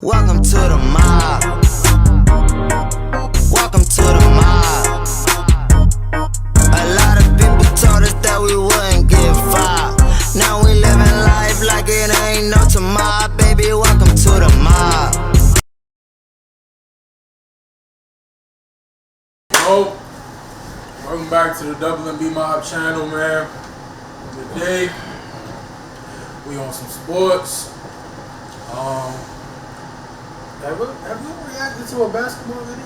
Welcome to the mob. Welcome to the mob. A lot of people told us that we wouldn't get far. Now we living life like it ain't no tomorrow, baby. Welcome to the mob. Yo, welcome back to the Double and B Mob channel, man. Today, we on some sports. Have you reacted to a basketball video?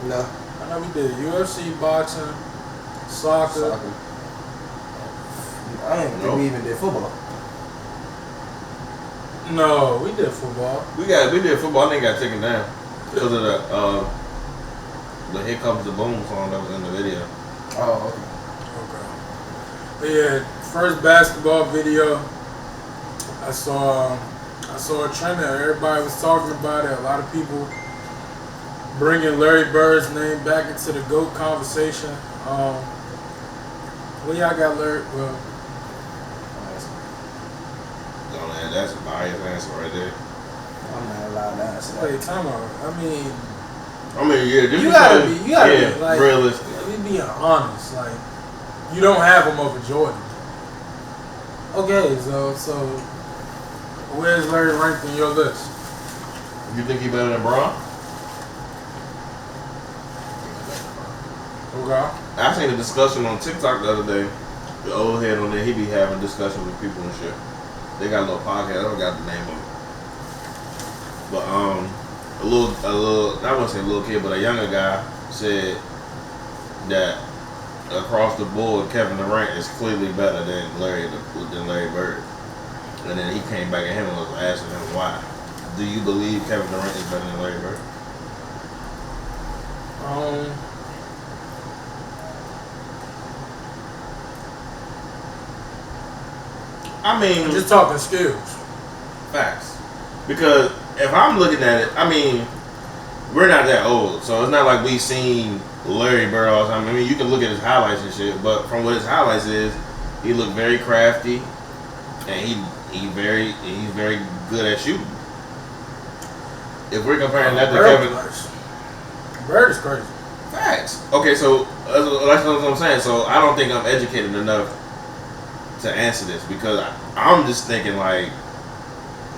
No. I know we did UFC, boxing, soccer. I didn't think we even did football. No, we did football. We did football. I think it got taken down because of the "Here Comes the Boom" song that was in the video. Oh, Okay. But yeah, first basketball video. I saw a trend that everybody was talking about it. A lot of people bringing Larry Bird's name back into the GOAT conversation. When y'all got Larry? Well, That's a biased answer right there. I'm not allowed to answer that. wait, time out. I mean, Yeah, just you gotta because- be like realistic. We being honest. Like, you don't have him over Jordan. Okay, so where's Larry ranked in your list? You think he better than Bron? Okay. I seen a discussion on TikTok the other day. The old head on there, he be having discussions with people and shit. They got a little podcast. I don't got the name of it. But a little, I wouldn't say a little kid, but a younger guy said that across the board, Kevin Durant is clearly better than Larry Bird. And then he came back at him and was asking him why. Do you believe Kevin Durant is better than Larry Bird? I mean, Just talking skills. facts. Because if I'm looking at it, I mean, we're not that old, so it's not like we've seen Larry Bird all the time. I mean, you can look at his highlights and shit, but from what his highlights is, he looked very crafty, and he's very good at shooting. If we're comparing that to Kevin, Bird is crazy. facts. Okay, so that's what I'm saying. So I don't think I'm educated enough to answer this because I'm just thinking like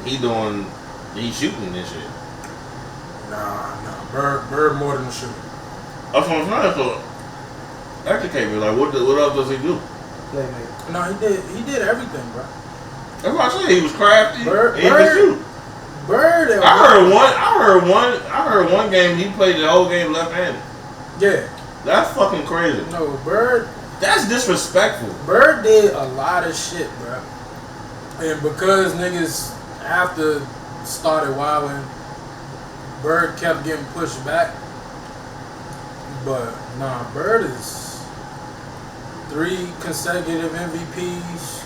he's shooting this shit. Nah. Bird more than a shooter. That's what I'm trying to educate me. Like, what else does he do? Playmaker. No, he did everything, bro. That's what I said. He was crafty. Bird- He could shoot. Bird. I heard one game he played the whole game left-handed. Yeah. That's fucking crazy. No, Bird. That's disrespectful. Bird did a lot of shit, bro. And because niggas after started wilding, Bird kept getting pushed back. But nah, Bird is 3 consecutive MVPs,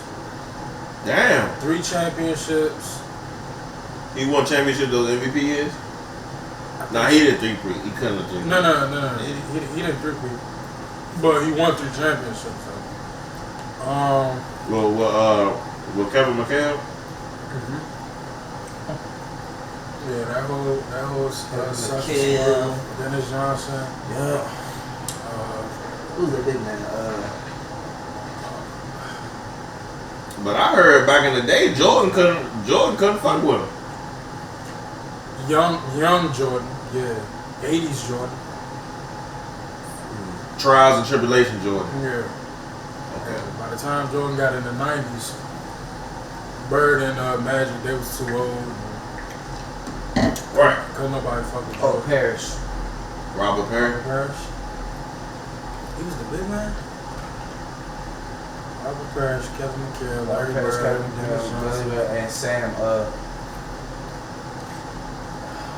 Damn. 3 championships. He won championship those MVP years? Nah, he did 3. He couldn't have 3. No. He didn't 3-peat. But he won 3 championships. So. Well, Kevin McHale? Yeah, that whole McHale. Dennis Johnson. Yeah. Who's that big man? But I heard back in the day, Jordan couldn't fuck with him. Young Jordan, yeah. 80s Jordan. Trials and tribulation, Jordan. Yeah. Okay. By the time Jordan got in the 90s, Bird and Magic, they was too old. Right. Couldn't nobody fuck with Oh, Jordan. Parrish. Robert Perry. Parrish. He was the big man? Robert Parrish, Kevin McHale, Larry Parrish, Bird, Kevin Dennis Johnson. McHale, and Sam.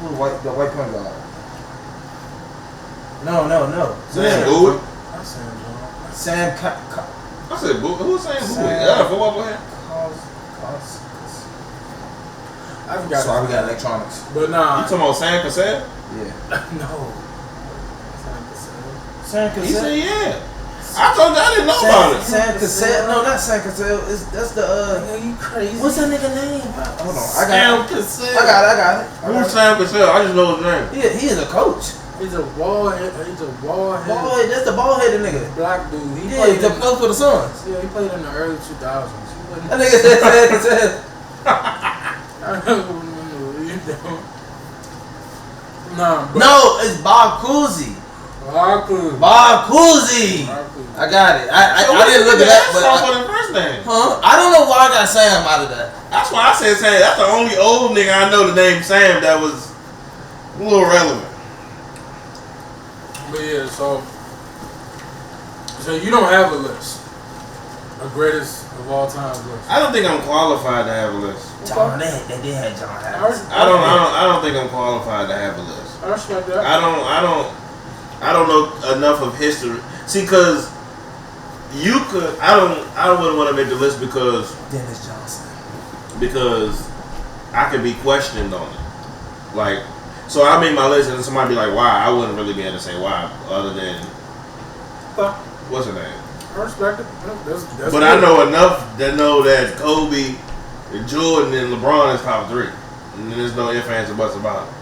Who the white point guard? No. Sam Bowie. That's Sam John. Sam. I said Bowie. Who was saying Bowie? Sam. Yeah, football player. I forgot. Sorry, we got electronics. But nah. You talking about Sam Cassell? Yeah. No. Sam He said yeah. I told you I didn't know about it. Sam Cassell. No, not Sam Cassell. That's the Nigga, you crazy? What's that nigga name? Hold on, I Sam got it. Cassell. I got it. Who's Sam Cassell? I just know his name. Yeah, he is a coach. He's a bald head. Bald, that's the bald headed nigga. Black dude. He Yeah, played. the coach for the Suns. Yeah, he played in the early 2000s. That nigga said Sam Cassell. I don't remember. You don't. Nah, but No, it's Bob Cousy. Bob Cousy. Bob Cousy. I got it. I didn't look at that, but That's for the first name. huh? I don't know why I got Sam out of that. That's why I said Sam. That's the only old nigga I know the name Sam that was a little relevant. But yeah, so you don't have a list, a greatest of all time list. I don't think I'm qualified to have a list. John, they did have John Harris. I don't think I'm qualified to have a list. I respect that. I don't know enough of history. See, cause you could. I wouldn't want to make the list because Dennis Johnson. I could be questioned on it. Like, so I made my list and somebody be like, why? I wouldn't really be able to say why, other than what's her name. I respect it. That's But good. I know enough to know that Kobe, Jordan, and LeBron is top 3. And there's no ifs, ands, or buts about it.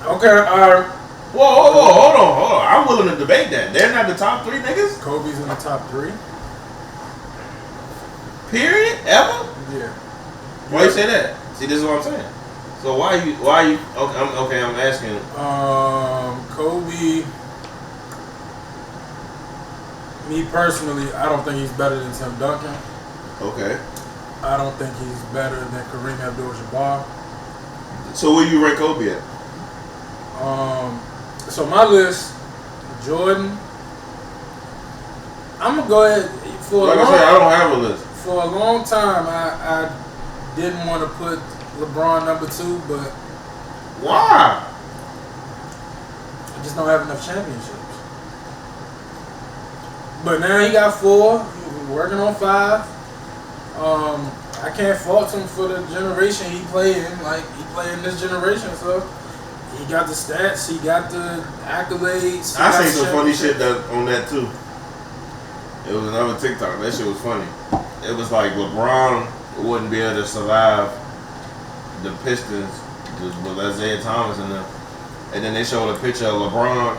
Okay, alright. Whoa, hold on. I'm willing to debate that. They're not the top 3 niggas? Kobe's in the top 3. Period? Ever? Yeah. Why you say that? See, this is what I'm saying. So why you okay, I'm asking. Kobe. Me personally, I don't think he's better than Tim Duncan. Okay. I don't think he's better than Kareem Abdul-Jabbar. So where you rank Kobe at? So my list, Jordan. I'm gonna go ahead for Like I said, I don't have a list. For a long time, I didn't want to put LeBron number 2, but Why? I just don't have enough championships. But now he got 4. He's working on 5. I can't fault him for the generation he played in. Like, he played in this generation, so he got the stats, he got the accolades. I seen some funny shit on that too. It was another TikTok. That shit was funny. It was like LeBron wouldn't be able to survive the Pistons with Isaiah Thomas in them. And then they showed a picture of LeBron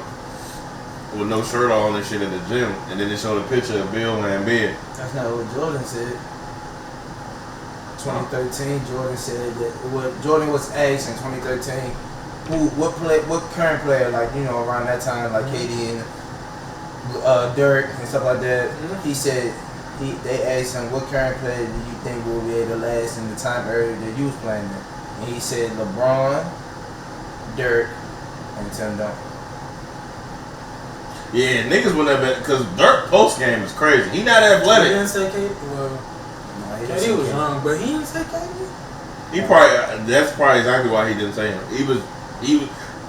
with no shirt on and shit at the gym. And then they showed a picture of Bill Laimbeer. That's not what Jordan said. 2013, Jordan said that Jordan was asked in 2013, what current player, like, you know, around that time, like KD and Dirk and stuff like that. Mm-hmm. He said they asked him, what current player do you think will be able to last in the time area that you was playing in? And he said LeBron, Dirk, and Tim Duncan. Yeah, niggas wouldn't have been, because Dirk post game is crazy. He not He athletic. didn't say KD. Well, No, he didn't KD say was KD. young, but he didn't say KD. He probably, that's probably exactly why he didn't say him. He was,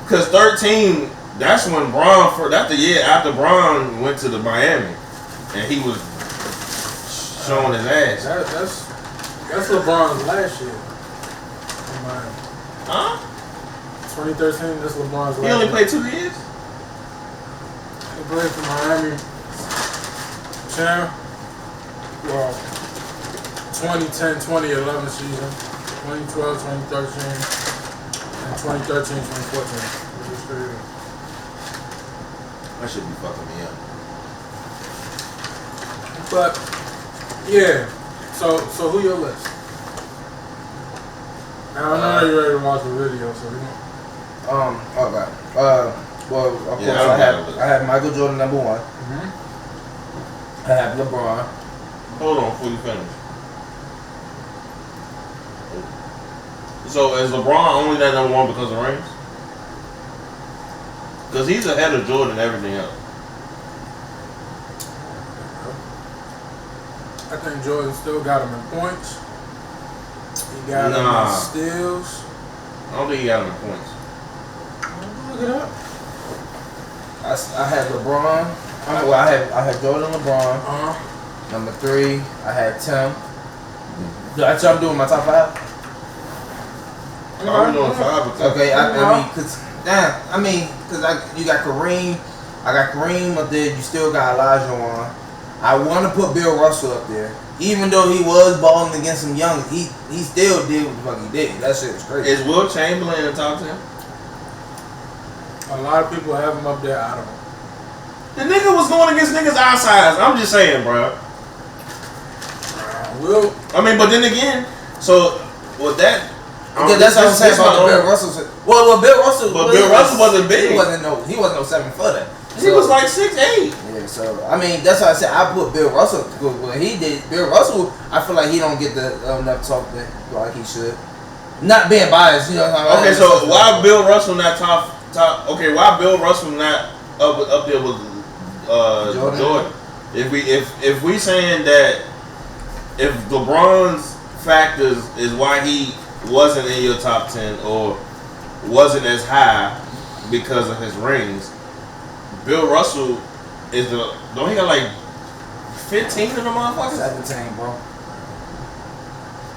because 13, that's when Bron, that's the year after Bron went to the Miami. And he was showing his ass. That's LeBron's last year. In Miami. Huh? 2013, that's LeBron's last He only year. played 2 years? He played for Miami. Well, 2010-2011 season, 2012-2013, and 2013-2014. That should be fucking me up. But yeah, so who your list? Now I know you're ready to watch the video, so we don't. Okay. Well, of Yeah, course, I don't have a list. I have Michael Jordan number 1. Mm-hmm. I have LeBron. Hold on before you finish. So is LeBron only that number 1 because of rings? Because he's ahead of Jordan and everything else. I think Jordan still got him in points. He got him Nah. in steals. I don't think he got him in points. Look it up. I had LeBron. I had Jordan, LeBron. Number 3, I had Tim. That's what I'm doing my top 5. I'm doing 5 or 10. Okay, I mean, cause damn. I mean, cause you got Kareem. I got Kareem up there. You still got Elijah Wan. I want to put Bill Russell up there. Even though he was balling against some young, he still did what the fuck he did. That shit was crazy. Is Will Chamberlain in the top 10? A lot of people have him up there. I don't know. The nigga was going against niggas our size. I'm just saying, bro. Will. I mean, but then again, so with that. Because that's what I'm saying about Bill Russell. Well, Bill Russell. But Bill Russell wasn't big. He wasn't no 7-footer. He was like 6'8". Yeah, so I mean that's why I said I put Bill Russell. What he did, Bill Russell, I feel like he don't get the enough talk that like he should. Not being biased, you know. Okay, so why Bill Russell not top? Okay, why Bill Russell not up there with Jordan? If we saying that if LeBron's factors is why he wasn't in your top 10 or wasn't as high because of his rings, Bill Russell is don't he got like 15 of the motherfuckers? 17, bro.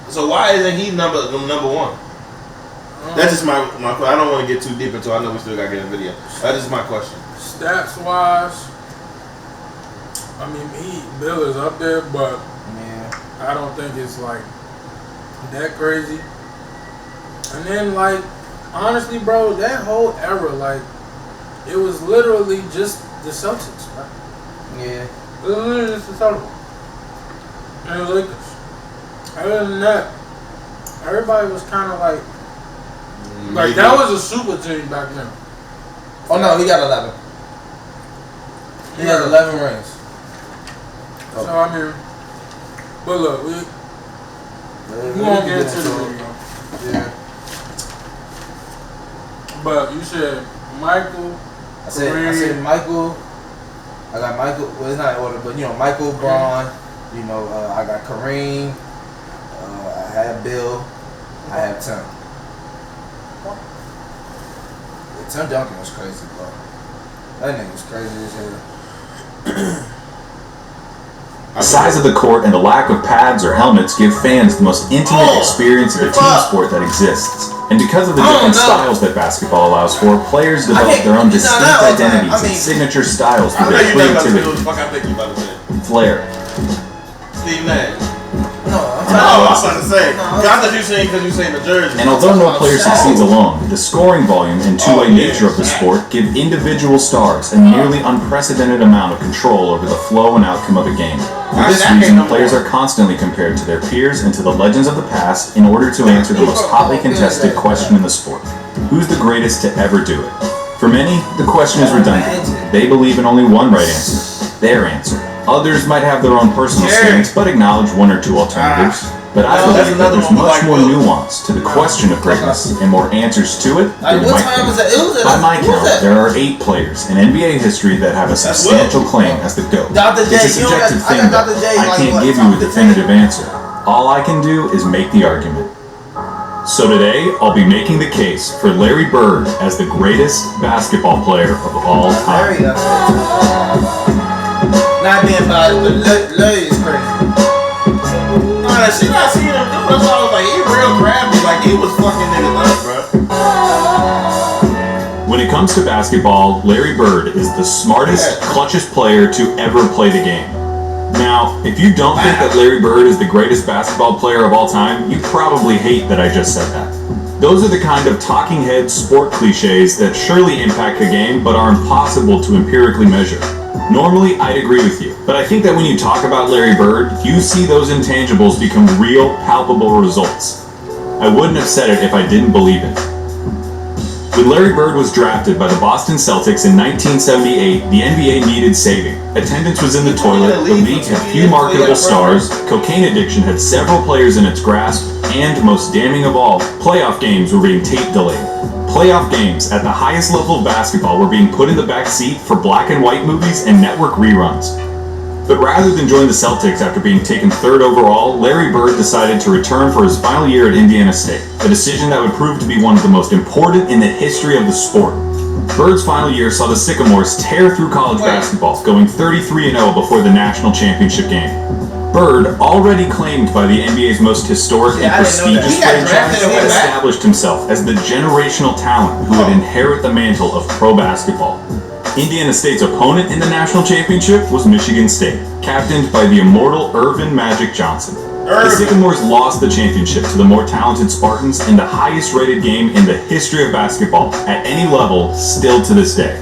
So why isn't he number one? That's just my I don't want to get too deep into it. I know we still got to get a video. That's just my question. Stats wise, I mean, Bill is up there, but I don't think it's like that crazy. And then, like, honestly, bro, that whole era, like, it was literally just the Celtics, right? Yeah. It was literally just the Celtics and the Lakers. Other than that, everybody was kind of like that was a super team back then. Oh no, he got 11. He has 11 rings. So I mean, but look, we won't get into the video. Yeah. But you said Michael. I said Michael. I got Michael. Well, it's not in order, but you know Michael, Braun. You know, I got Kareem. I have Bill. I have Tim. Yeah, Tim Duncan was crazy, bro. That nigga was crazy as hell. The size of the court and the lack of pads or helmets give fans the most intimate experience of a team sport that exists. And because of the different styles that basketball allows for, players develop their own distinct identities and signature styles through their creativity, flair. Steve Nash. No, I was about to say. I thought you saying because you saying the jersey. And although no player succeeds alone, the scoring volume and two-way nature of the sport give individual stars a nearly unprecedented amount of control over the flow and outcome of a game. For this reason, players are constantly compared to their peers and to the legends of the past in order to answer the most hotly contested question in the sport. Who's the greatest to ever do it? For many, the question is redundant. They believe in only one right answer, their answer. Others might have their own personal stance, but acknowledge one or two alternatives. But I believe that there's much more nuance to the question of greatness and more answers to it than you might think. By my count, there are 8 players in NBA history that have a substantial claim as the GOAT. It's a subjective thing, though. I can't give you a definitive answer. All I can do is make the argument. So today, I'll be making the case for Larry Bird as the greatest basketball player of all time. Not being biased, but Larry is crazy. Nah, that shit I seen him do, that's why I was like, he real crafty, like he was fucking niggas up, bro. When it comes to basketball, Larry Bird is the smartest, clutchest player to ever play the game. Now, if you don't think that Larry Bird is the greatest basketball player of all time, you probably hate that I just said that. Those are the kind of talking head sport cliches that surely impact the game, but are impossible to empirically measure. Normally, I'd agree with you, but I think that when you talk about Larry Bird, you see those intangibles become real, palpable results. I wouldn't have said it if I didn't believe it. When Larry Bird was drafted by the Boston Celtics in 1978, the NBA needed saving. Attendance was in the toilet, the league had few marketable stars, cocaine addiction had several players in its grasp, and, most damning of all, playoff games were being tape delayed. Playoff games at the highest level of basketball were being put in the back seat for black and white movies and network reruns. But rather than join the Celtics after being taken 3rd overall, Larry Bird decided to return for his final year at Indiana State, a decision that would prove to be one of the most important in the history of the sport. Bird's final year saw the Sycamores tear through college basketball, going 33-0 before the national championship game. Bird, already claimed by the NBA's most historic and I didn't know that. prestigious He got franchise, drafted and had went back. established himself as the generational talent who would inherit the mantle of pro basketball. Indiana State's opponent in the national championship was Michigan State, captained by the immortal Irvin Magic Johnson. The Sycamores lost the championship to the more talented Spartans in the highest rated game in the history of basketball at any level still to this day.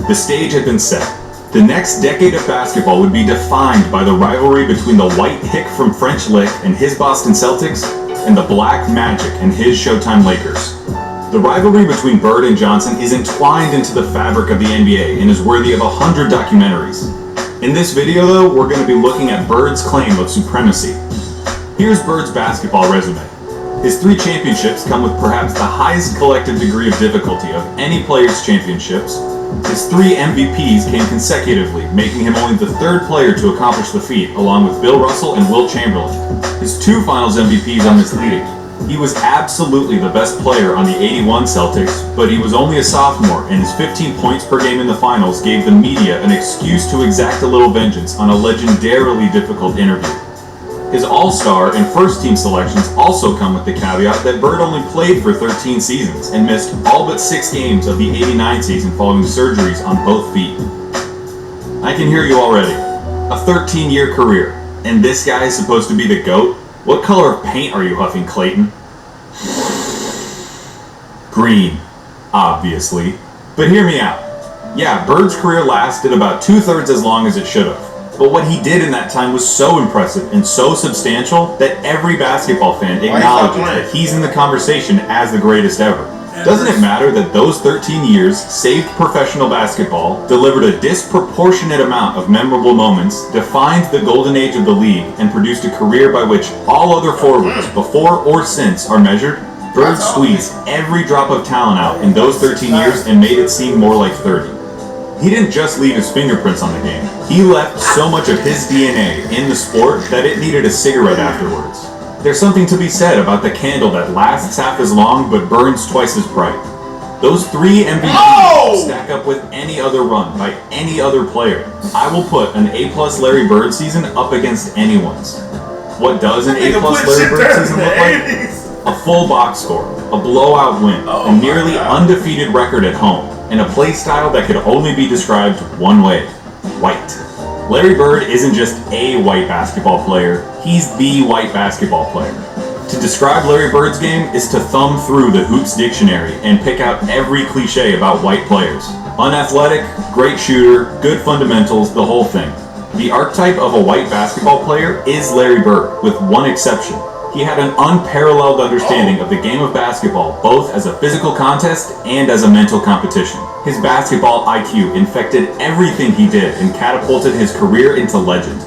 The stage had been set. The next decade of basketball would be defined by the rivalry between the white hick from French Lick and his Boston Celtics and the black Magic and his Showtime Lakers. The rivalry between Bird and Johnson is entwined into the fabric of the NBA and is worthy of 100 documentaries. In this video though, we're going to be looking at Bird's claim of supremacy. Here's Bird's basketball resume. His 3 championships come with perhaps the highest collective degree of difficulty of any player's championships. His 3 MVPs came consecutively, making him only the 3rd player to accomplish the feat, along with Bill Russell and Wilt Chamberlain. His 2 Finals MVPs are misleading. He was absolutely the best player on the '81 Celtics, but he was only a sophomore, and his 15 points per game in the finals gave the media an excuse to exact a little vengeance on a legendarily difficult interview. His All-Star and first-team selections also come with the caveat that Bird only played for 13 seasons and missed all but 6 games of the '89 season following surgeries on both feet. I can hear you already. A 13-year career, and this guy is supposed to be the GOAT? What color of paint are you huffing, Clayton? Green, obviously. But hear me out. Yeah, Bird's career lasted about 2/3 as long as it should have. But what he did in that time was so impressive and so substantial that every basketball fan acknowledges that he's in the conversation as the greatest ever. Doesn't it matter that those 13 years saved professional basketball, delivered a disproportionate amount of memorable moments, defined the golden age of the league, and produced a career by which all other forwards, before or since, are measured? Bird squeezed every drop of talent out in those 13 years and made it seem more like 30. He didn't just leave his fingerprints on the game. He left so much of his DNA in the sport that it needed a cigarette afterwards. There's something to be said about the candle that lasts half as long but burns twice as bright. Those 3 MVPs stack up with any other run by any other player. I will put an A+ Larry Bird season up against anyone's. What does an A+ Larry Bird season look like? A full box score, a blowout win, a nearly undefeated record at home, and a play style that could only be described one way: white. Larry Bird isn't just a white basketball player, he's the white basketball player. To describe Larry Bird's game is to thumb through the Hoops dictionary and pick out every cliche about white players. Unathletic, great shooter, good fundamentals, the whole thing. The archetype of a white basketball player is Larry Bird, with one exception. He had an unparalleled understanding of the game of basketball, both as a physical contest and as a mental competition. His basketball IQ infected everything he did and catapulted his career into legend.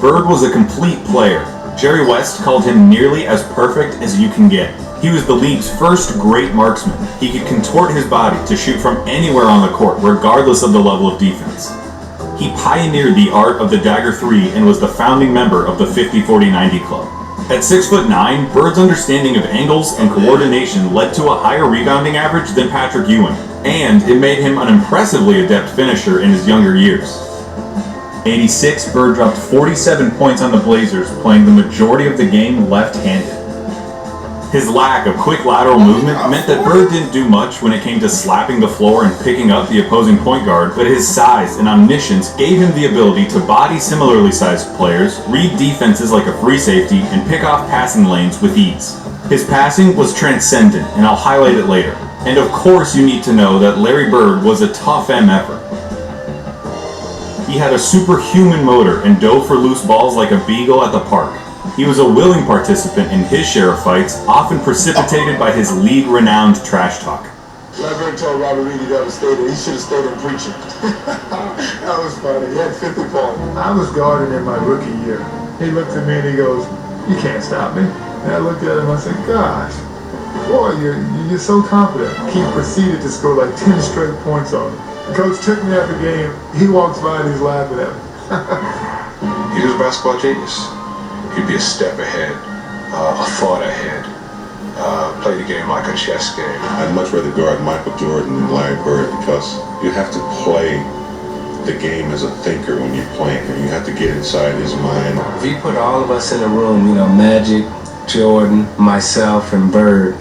Bird was a complete player. Jerry West called him nearly as perfect as you can get. He was the league's first great marksman. He could contort his body to shoot from anywhere on the court, regardless of the level of defense. He pioneered the art of the dagger 3 and was the founding member of the 50-40-90 club. At 6'9", Bird's understanding of angles and coordination led to a higher rebounding average than Patrick Ewing, and it made him an impressively adept finisher in his younger years. '86, Bird dropped 47 points on the Blazers, playing the majority of the game left-handed. His lack of quick lateral movement meant that Bird didn't do much when it came to slapping the floor and picking up the opposing point guard, but his size and omniscience gave him the ability to body similarly sized players, read defenses like a free safety, and pick off passing lanes with ease. His passing was transcendent, and I'll highlight it later. And of course you need to know that Larry Bird was a tough MFer. He had a superhuman motor and dove for loose balls like a beagle at the park. He was a willing participant in his share of fights, often precipitated by his league-renowned trash talk. Larry Bird told Robert Reed he devastated. He should have stayed in preaching. That was funny. He had 50 points. I was guarding in my rookie year. He looked at me and he goes, "You can't stop me." And I looked at him and I said, "Gosh, boy, you're so confident." He proceeded to score like 10 straight points on him. The coach took me after the game. He walks by and he's laughing at me. He was a basketball genius. He'd be a step ahead, a thought ahead, play the game like a chess game. I'd much rather guard Michael Jordan than Larry Bird because you have to play the game as a thinker when you're playing, and you have to get inside his mind. If you put all of us in a room, you know, Magic, Jordan, myself, and Bird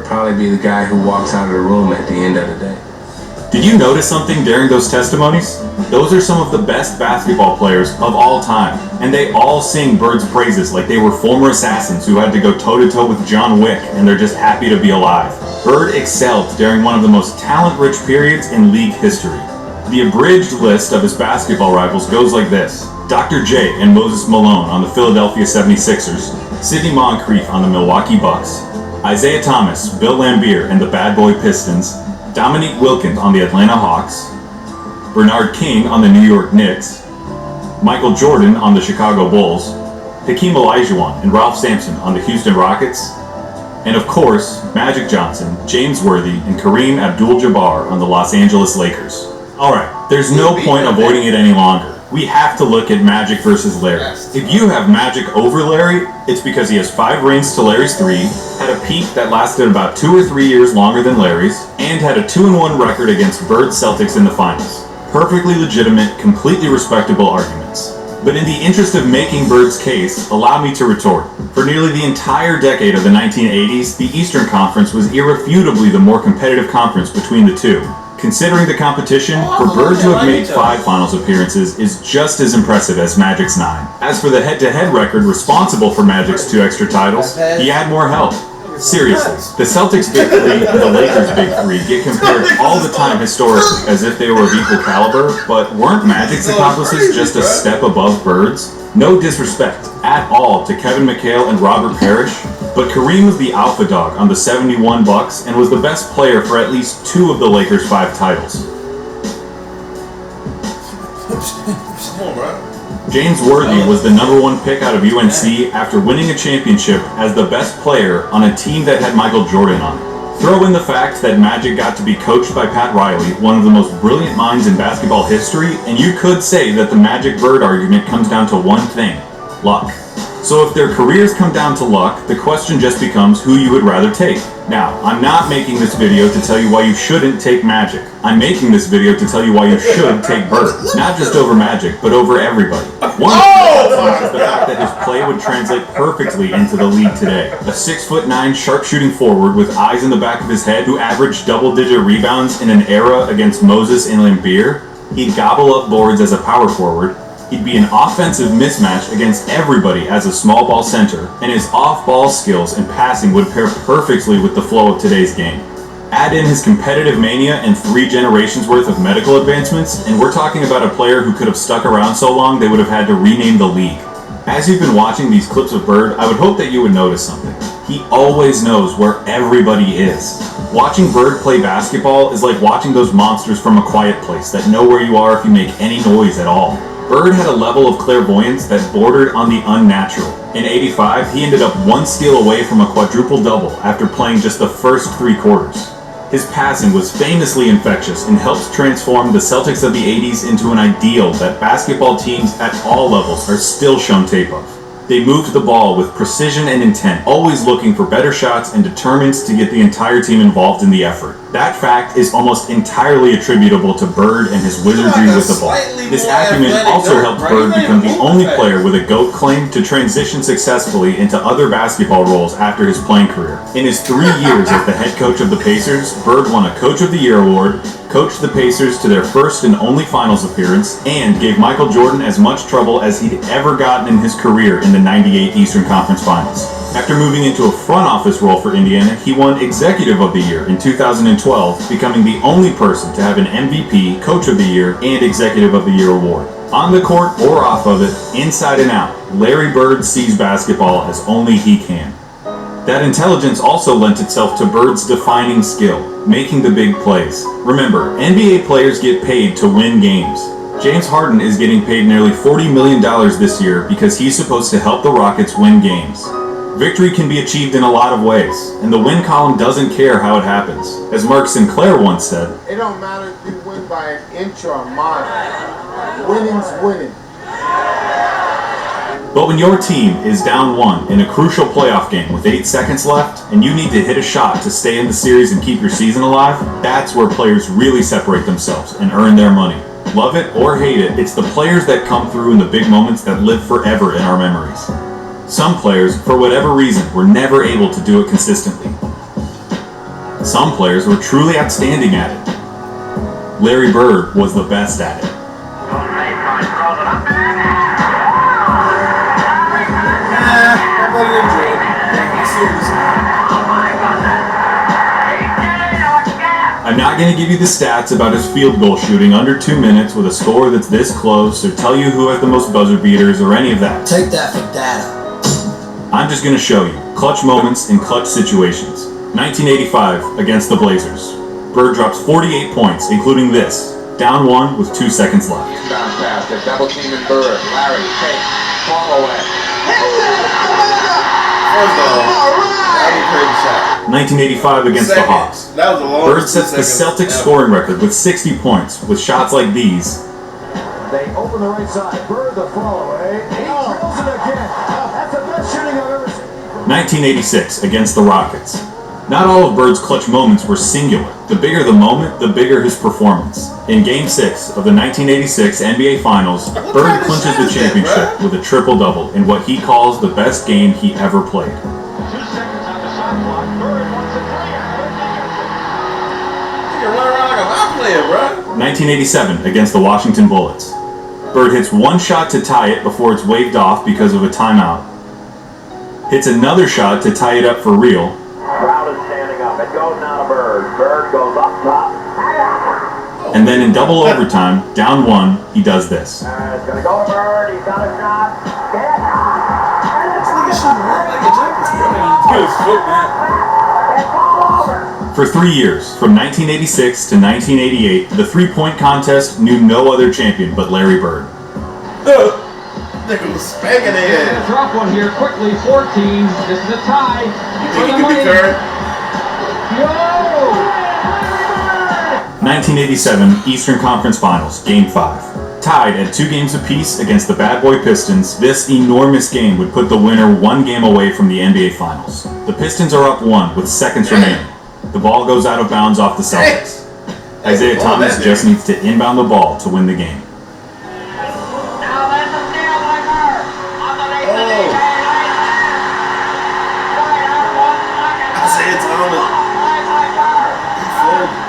probably be the guy who walks out of the room at the end of the day. Did you notice something during those testimonies? Those are some of the best basketball players of all time, and they all sing Bird's praises like they were former assassins who had to go toe-to-toe with John Wick and they're just happy to be alive. Bird excelled during one of the most talent-rich periods in league history. The abridged list of his basketball rivals goes like this: Dr. J and Moses Malone on the Philadelphia 76ers, Sidney Moncrief on the Milwaukee Bucks, Isaiah Thomas, Bill Laimbeer and the Bad Boy Pistons, Dominique Wilkins on the Atlanta Hawks, Bernard King on the New York Knicks, Michael Jordan on the Chicago Bulls, Hakeem Olajuwon and Ralph Sampson on the Houston Rockets, and of course, Magic Johnson, James Worthy, and Kareem Abdul-Jabbar on the Los Angeles Lakers. Alright, there's no point avoiding it any longer. We have to look at Magic versus Larry. If you have Magic over Larry, it's because he has 5 rings to Larry's 3, had a peak that lasted about 2 or 3 years longer than Larry's, and had a 2-1 record against Bird's Celtics in the finals. Perfectly legitimate, completely respectable arguments. But in the interest of making Bird's case, allow me to retort. For nearly the entire decade of the 1980s, the Eastern Conference was irrefutably the more competitive conference between the two. Considering the competition, for Bird to have made 5 finals appearances is just as impressive as Magic's 9. As for the head-to-head record responsible for Magic's 2 extra titles, he had more help. Seriously, the Celtics Big 3 and the Lakers Big 3 get compared all the time historically as if they were of equal caliber, but weren't Magic's accomplices just a step above Bird's? No disrespect at all to Kevin McHale and Robert Parrish, but Kareem was the alpha dog on the 71 Bucks and was the best player for at least 2 of the Lakers' 5 titles. Come on, bro. James Worthy was the #1 pick out of UNC after winning a championship as the best player on a team that had Michael Jordan on it. Throw in the fact that Magic got to be coached by Pat Riley, one of the most brilliant minds in basketball history, and you could say that the Magic-Bird argument comes down to one thing: luck. So if their careers come down to luck, the question just becomes who you would rather take. Now, I'm not making this video to tell you why you shouldn't take Magic. I'm making this video to tell you why you should take Bird. Not just over Magic, but over everybody. One is the fact that his play would translate perfectly into the league today. A 6'9" sharpshooting forward with eyes in the back of his head who averaged double-digit rebounds in an era against Moses and Laimbeer. He'd gobble up boards as a power forward. He'd be an offensive mismatch against everybody as a small ball center, and his off-ball skills and passing would pair perfectly with the flow of today's game. Add in his competitive mania and 3 generations worth of medical advancements, and we're talking about a player who could have stuck around so long they would have had to rename the league. As you've been watching these clips of Bird, I would hope that you would notice something. He always knows where everybody is. Watching Bird play basketball is like watching those monsters from A Quiet Place that know where you are if you make any noise at all. Bird had a level of clairvoyance that bordered on the unnatural. In '85, he ended up 1 steal away from a quadruple-double after playing just the first 3 quarters. His passing was famously infectious and helped transform the Celtics of the 80s into an ideal that basketball teams at all levels are still shown tape of. They moved the ball with precision and intent, always looking for better shots and determined to get the entire team involved in the effort. That fact is almost entirely attributable to Bird and his wizardry with the ball. This acumen also helped Bird become the only player with a GOAT claim to transition successfully into other basketball roles after his playing career. In his 3 years as the head coach of the Pacers, Bird won a Coach of the Year award, coached the Pacers to their first and only finals appearance, and gave Michael Jordan as much trouble as he'd ever gotten in his career in the '98 Eastern Conference Finals. After moving into a front office role for Indiana, he won Executive of the Year in 2012, becoming the only person to have an MVP, Coach of the Year, and Executive of the Year award. On the court or off of it, inside and out, Larry Bird sees basketball as only he can. That intelligence also lent itself to Bird's defining skill, making the big plays. Remember, NBA players get paid to win games. James Harden is getting paid nearly $40 million this year because he's supposed to help the Rockets win games. Victory can be achieved in a lot of ways, and the win column doesn't care how it happens. As Mark Sinclair once said, "It don't matter if you win by an inch or a mile. Winning's winning." But when your team is down 1 in a crucial playoff game with 8 seconds left, and you need to hit a shot to stay in the series and keep your season alive, that's where players really separate themselves and earn their money. Love it or hate it, it's the players that come through in the big moments that live forever in our memories. Some players, for whatever reason, were never able to do it consistently. Some players were truly outstanding at it. Larry Bird was the best at it. I'm not going to give you the stats about his field goal shooting under 2 minutes with a score that's this close, or tell you who has the most buzzer beaters, or any of that. Take that for data. I'm just going to show you clutch moments in clutch situations. 1985 against the Blazers. Bird drops 48 points, including this. Down 1 with 2 seconds left. Inbound pass, they're double teaming Bird. Larry, take, fall away. First off, that'd be a crazy shot. 1985 against the Hawks. That was a long Bird sets the Celtics scoring record with 60 points with shots like these. They open the right side. Bird the follow away. He drills it again. That's the best shooting I've ever seen. 1986 against the Rockets. Not all of Bird's clutch moments were singular. The bigger the moment, the bigger his performance. In Game 6 of the 1986 NBA Finals, Bird clinches the championship with a triple-double in what he calls the best game he ever played. 2 seconds on the shot clock. Bird wants to play it. You run around like a ball player, bro. 1987 against the Washington Bullets. Bird hits one shot to tie it before it's waved off because of a timeout. Hits another shot to tie it up for real. Crowd is standing up. It goes now to Bird. Bird goes up top. And then in double overtime, down 1, he does this. It's gonna go to Bird. He's got a shot. For 3 years, from 1986 to 1988, the three-point contest knew no other champion but Larry Bird. Nigga was spanking their ass. Drop one here quickly. 14. This is a tie. You think he could be Curry? 1987 Eastern Conference Finals, Game 5. Tied at 2 games apiece against the Bad Boy Pistons, this enormous game would put the winner 1 game away from the NBA Finals. The Pistons are up 1 with seconds remaining. The ball goes out of bounds off the Celtics. Isaiah Thomas just needs to inbound the ball to win the game. Isaiah Thomas.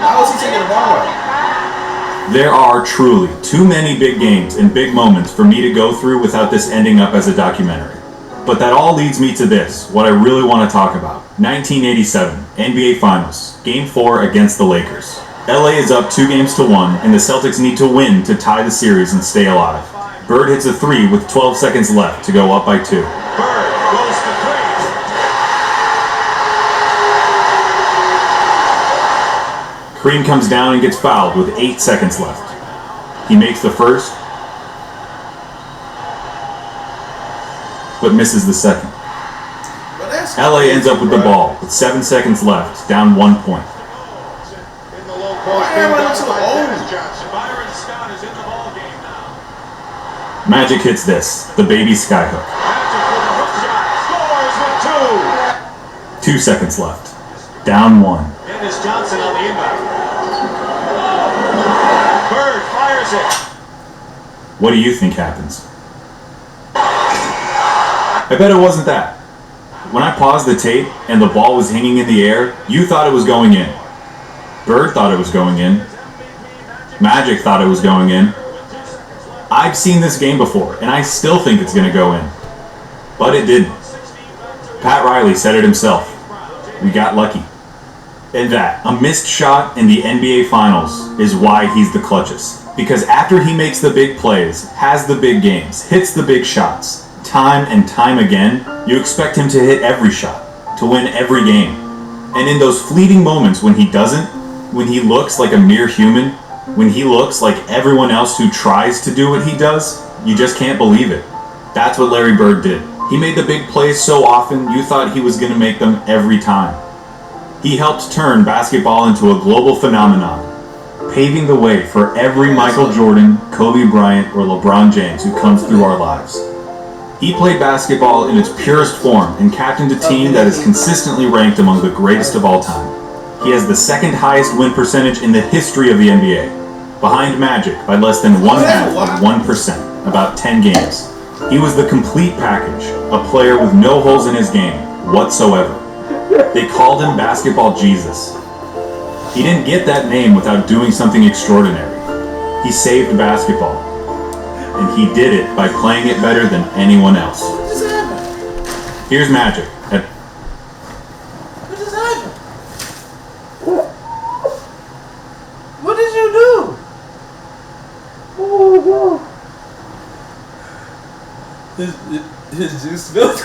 Why was he taking the ball out? There are truly too many big games and big moments for me to go through without this ending up as a documentary. But that all leads me to this, what I really want to talk about. 1987, NBA Finals, Game 4 against the Lakers. LA is up 2 games to 1, and the Celtics need to win to tie the series and stay alive. Bird hits a 3 with 12 seconds left to go up by 2. Bird goes to 3. Kareem comes down and gets fouled with 8 seconds left. He makes the first, but misses the second. LA ends up with the ball with 7 seconds left, down 1 point. Magic hits this, the baby skyhook. 2 seconds left, down 1. Dennis Johnson on the inbound. Bird fires it. What do you think happens? I bet it wasn't that. When I paused the tape and the ball was hanging in the air, you thought it was going in. Bird thought it was going in. Magic thought it was going in. I've seen this game before, and I still think it's going to go in. But it didn't. Pat Riley said it himself. We got lucky. And that, a missed shot in the NBA Finals, is why he's the clutchest. Because after he makes the big plays, has the big games, hits the big shots, time and time again, you expect him to hit every shot, to win every game. And in those fleeting moments when he doesn't, when he looks like a mere human, when he looks like everyone else who tries to do what he does, you just can't believe it. That's what Larry Bird did. He made the big plays so often, you thought he was going to make them every time. He helped turn basketball into a global phenomenon, paving the way for every Michael Jordan, Kobe Bryant, or LeBron James who comes through our lives. He played basketball in its purest form and captained a team that is consistently ranked among the greatest of all time. He has the second highest win percentage in the history of the NBA. behind Magic by less than 0.5%, about 10 games. He was the complete package, a player with no holes in his game whatsoever. They called him Basketball Jesus. He didn't get that name without doing something extraordinary. He saved basketball, and he did it by playing it better than anyone else. What just happened? Here's Magic. What just happened? What did you do? Oh my God. His juice spilled.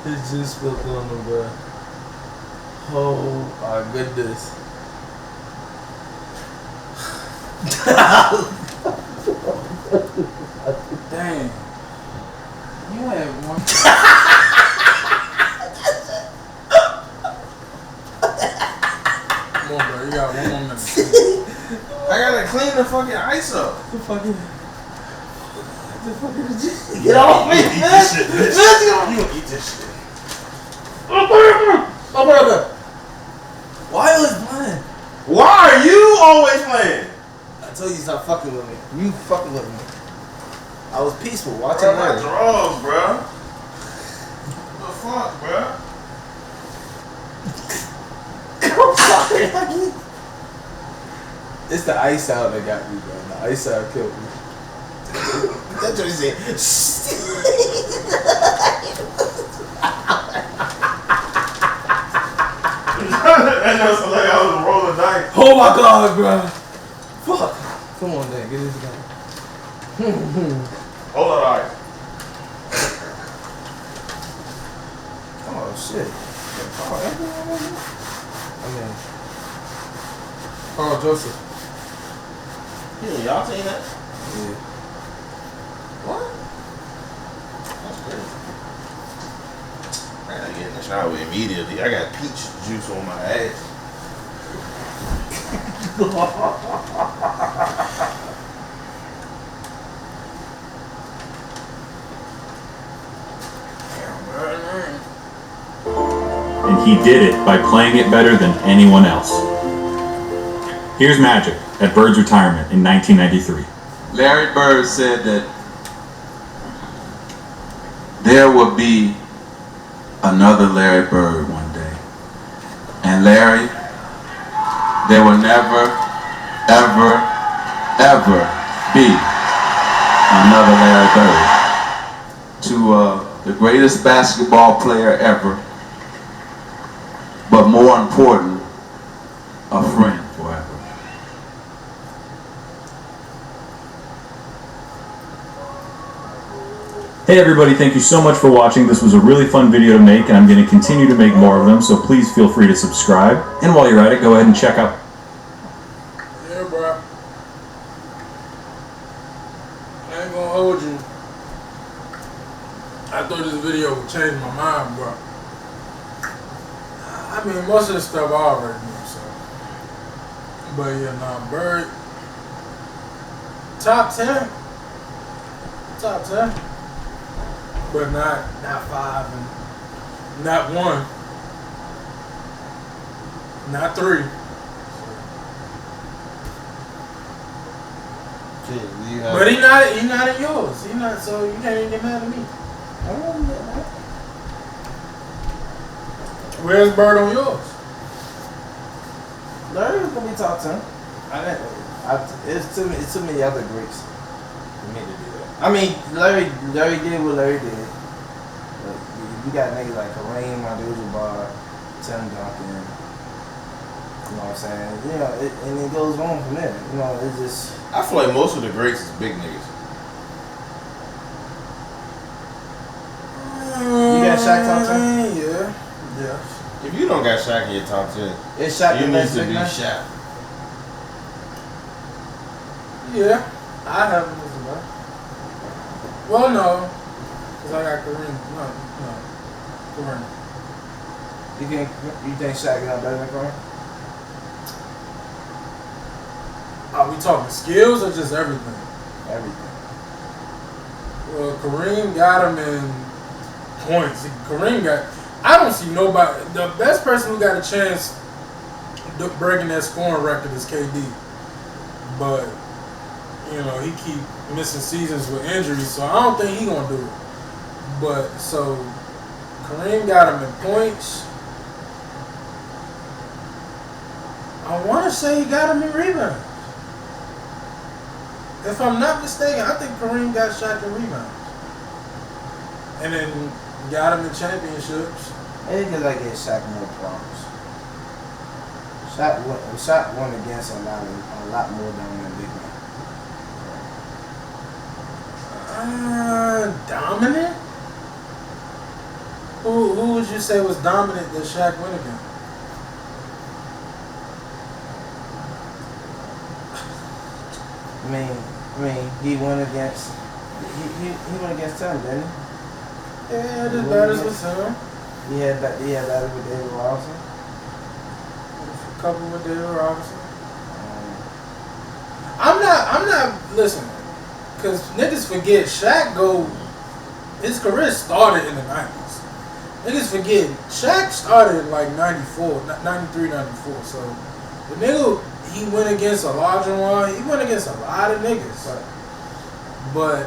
His juice spilled on him, bro. Oh my goodness. Dang. You had one. Come on, bro. You got one more minute. I gotta clean the fucking ice up. The fucking Get off me, man! You gonna eat this shit. Oh, brother. Why was playing? Why are you always playing? I told you stop fucking with me. You fucking with me. I was peaceful watching Bro, my that. draws, bro. What the fuck, bro? I'm sorry. It's the ice out that got me, bro. The ice out killed me. That's what he said. That just like I was rolling dice. Oh my God, bro. Fuck. Come on, then. Get this guy. Hold on, ice. Oh, shit. Oh, Carl Joseph. Yeah, y'all seen that? yeah. What? That's crazy. I gotta get in the shower immediately. I got peach juice on my ass. And he did it by playing it better than anyone else. Here's Magic at Bird's retirement in 1993. Larry Bird said that there will be another Larry Bird one day. And Larry, there will never, ever, ever be another Larry Bird. To the greatest basketball player ever, but more important, a friend forever. Hey everybody, thank you so much for watching. This was a really fun video to make, and I'm going to continue to make more of them, so please feel free to subscribe. And while you're at it, go ahead and check out... Yeah, bro. I ain't gonna hold you. I thought this video would change my mind, bro. I mean, most of the stuff I already knew, so. But yeah, nah, Bird. Top 10. Top 10. But not 5 and not 1. Not 3. But he not in yours. He not, so you can't even get mad at me. Where's Bird on yours? Larry was gonna be top 10. It's too many other greats for me to do that. I mean, Larry did what Larry did. But you got niggas like Kareem Abdul-Jabbar, Tim Duncan. You know what I'm saying? You know, and it goes on from there. You know, it's just. I feel like most of the greats is big niggas. You got Shaq top 10? Yeah. If you don't got Shaq in your top 10, It's Shaq you the need best to big be man? Shaq. Yeah. I have him as well. Well, no. Because I got Kareem. No. Kareem. You think Shaq got better than Kareem? Are we talking skills or just everything? Everything. Well, Kareem got him in points. Kareem got I don't see nobody. The best person who got a chance breaking that scoring record is KD. But, you know, he keep missing seasons with injuries, so I don't think he gonna do it. But, so, Kareem got him in points. I want to say he got him in rebounds. If I'm not mistaken, I think Kareem got Shaq in rebounds. And then got him in championships. Maybe because I get Shaq more problems. Shaq won against a lot more than big man. Dominant? Who would you say was dominant that Shaq went against? I mean, he went against Tim, didn't he? Yeah, the batters with Tim. He had battles with David Robinson. A couple with David Robinson. I'm not listen, because niggas forget his career started in the 90s. Niggas forget Shaq started in like 94, 93, 94. So the nigga, he went against Olajuwon. He went against a lot of niggas. But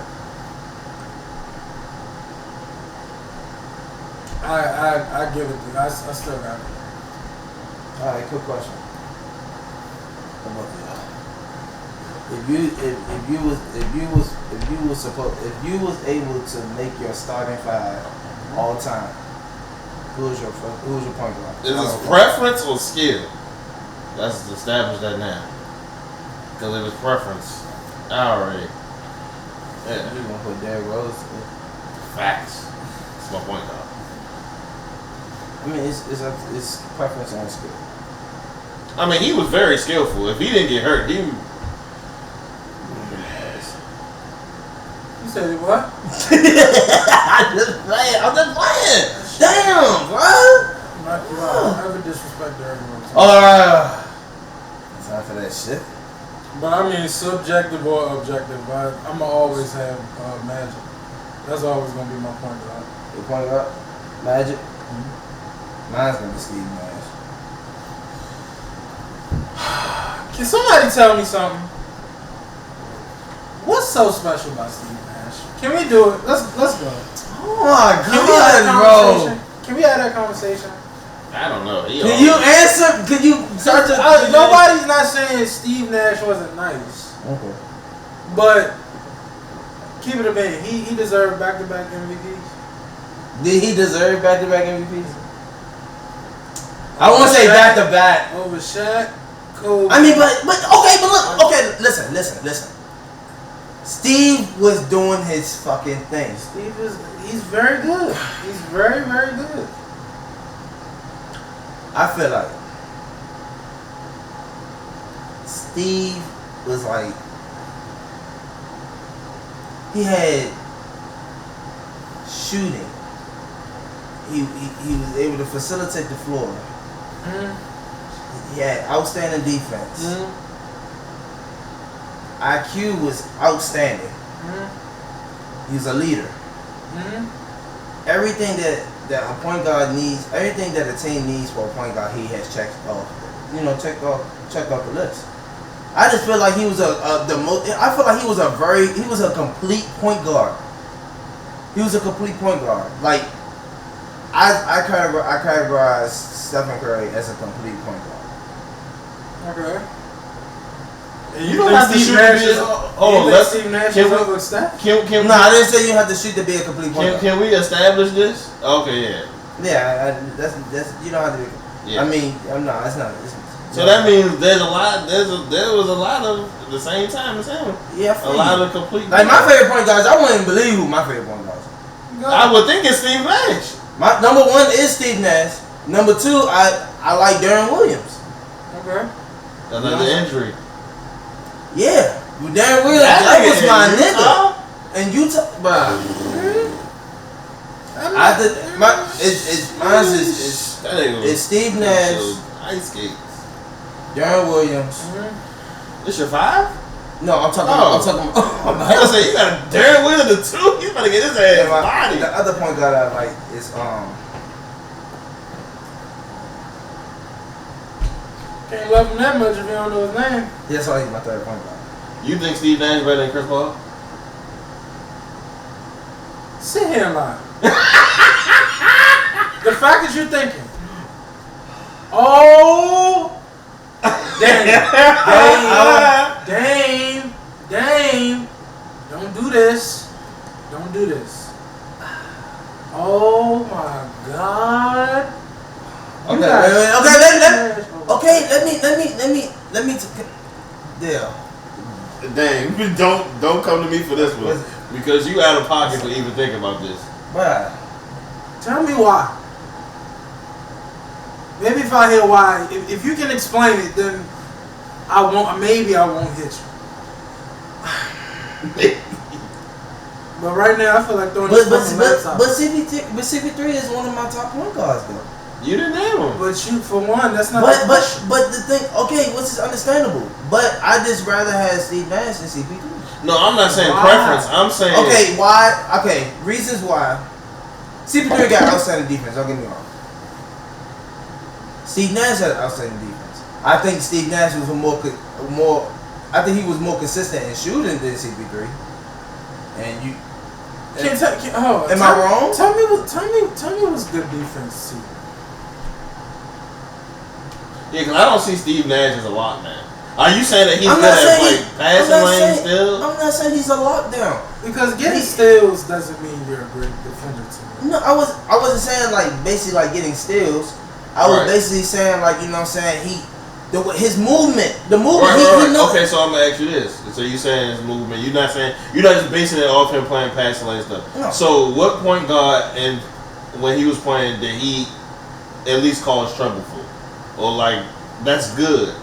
I give it to I still got it. Alright, quick question. If you was able to make your starting five all time, who's your point guard? Is this preference or skill? Let's establish that now. Because it was preference. I already. Yeah. You gonna put Derrick Rose? Facts. That's my point, though. I mean, it's preference and skill. I mean, he was very skillful. If he didn't get hurt, he. You said what? I'm just playing. Damn, bro. I never disrespect Derrick Rose. It's not for that shit. But I mean, subjective or objective, I'm gonna always have Magic. That's always gonna be my point guard. Your point guard, Magic. Mine's gonna be Steve Nash. Can somebody tell me something? What's so special about Steve Nash? Can we do it? Let's go. Oh my God, bro! Can we have that conversation? I don't know. Can you answer? Can you start to? Nobody's not saying Steve Nash wasn't nice. Okay. But keep it a minute. He deserved back-to-back MVPs. Did he deserve back-to-back MVPs? I want to say back-to-back over Shaq, Kobe. I mean, but look. Okay, listen. Steve was doing his fucking thing. He's very good. He's very, very good. I feel like Steve was like, he had shooting. He was able to facilitate the floor. He had outstanding defense. IQ was outstanding. He was a leader. Everything that a point guard needs, everything that a team needs for a point guard, he has checked off. Checked off the list. I just feel like he was I feel like he was a complete point guard. He was a complete point guard. Like I categorize Stephen Curry as a complete point guard. Okay. And you don't have to shoot Steve Nash is over Steph? No, I didn't say you have to shoot to be a complete point guard. Can we establish this? Okay, yeah. Yeah, that's you don't have to be. Yeah. I mean, no, it's not. So that means there was a lot of at the same time as him. Yeah, a lot of complete. Like my favorite point guards, I wouldn't believe who my favorite point guards are. I would think it's Steve Nash. My number one is Steve Nash. Number two, I like Darren Williams. Okay. Another injury. Yeah, but Darren Williams, that was my nigga. And Utah, bro. It's Steve Nash, ice skates, Darren Williams. This your five? No, I'm talking. I'm talking. I was saying you got a Darren Williams the two. You better get his ass body. The other point guard I like is Can't love him that much if you don't know his name. That's why he's my third point guard. You think Steve Nash better than Chris Paul? Sit here and lie. The fact that you're thinking, oh, Dame, don't do this. Don't do this. Oh my God. Okay, let me. There. Dang, don't come to me for this one because you out of pocket for even thinking about this. Why? Tell me why. Maybe if I hear why, if you can explain it, then I won't hit you. But right now, I feel like throwing this fucking laptop. But CP3 is one of my top point guards, though. You didn't name him. But you, for one, that's not. But the thing, okay, which is understandable. But I just rather have Steve Nash than CP3. No, I'm not saying preference. I'm saying okay, why? Okay, reasons why. CP3 got outstanding defense. Don't get me wrong. Steve Nash had outstanding defense. I think Steve Nash was more. I think he was more consistent in shooting than CP3. And you. Am I wrong? Tell me what's good defense too. Yeah, because I don't see Steve Nash as a lockdown. Are you saying that he's good at like passing lane still? I'm not saying he's a lockdown. Because getting steals doesn't mean you're a great defender to me. No, I wasn't saying like basically like getting steals. I was basically saying like, you know what I'm saying, his movement. The movement right. Okay, so I'm gonna ask you this. So you saying his movement, you're not just basing it off him playing passing lane stuff. No. So what point guard and when he was playing did he at least cause trouble for? Or like that's good?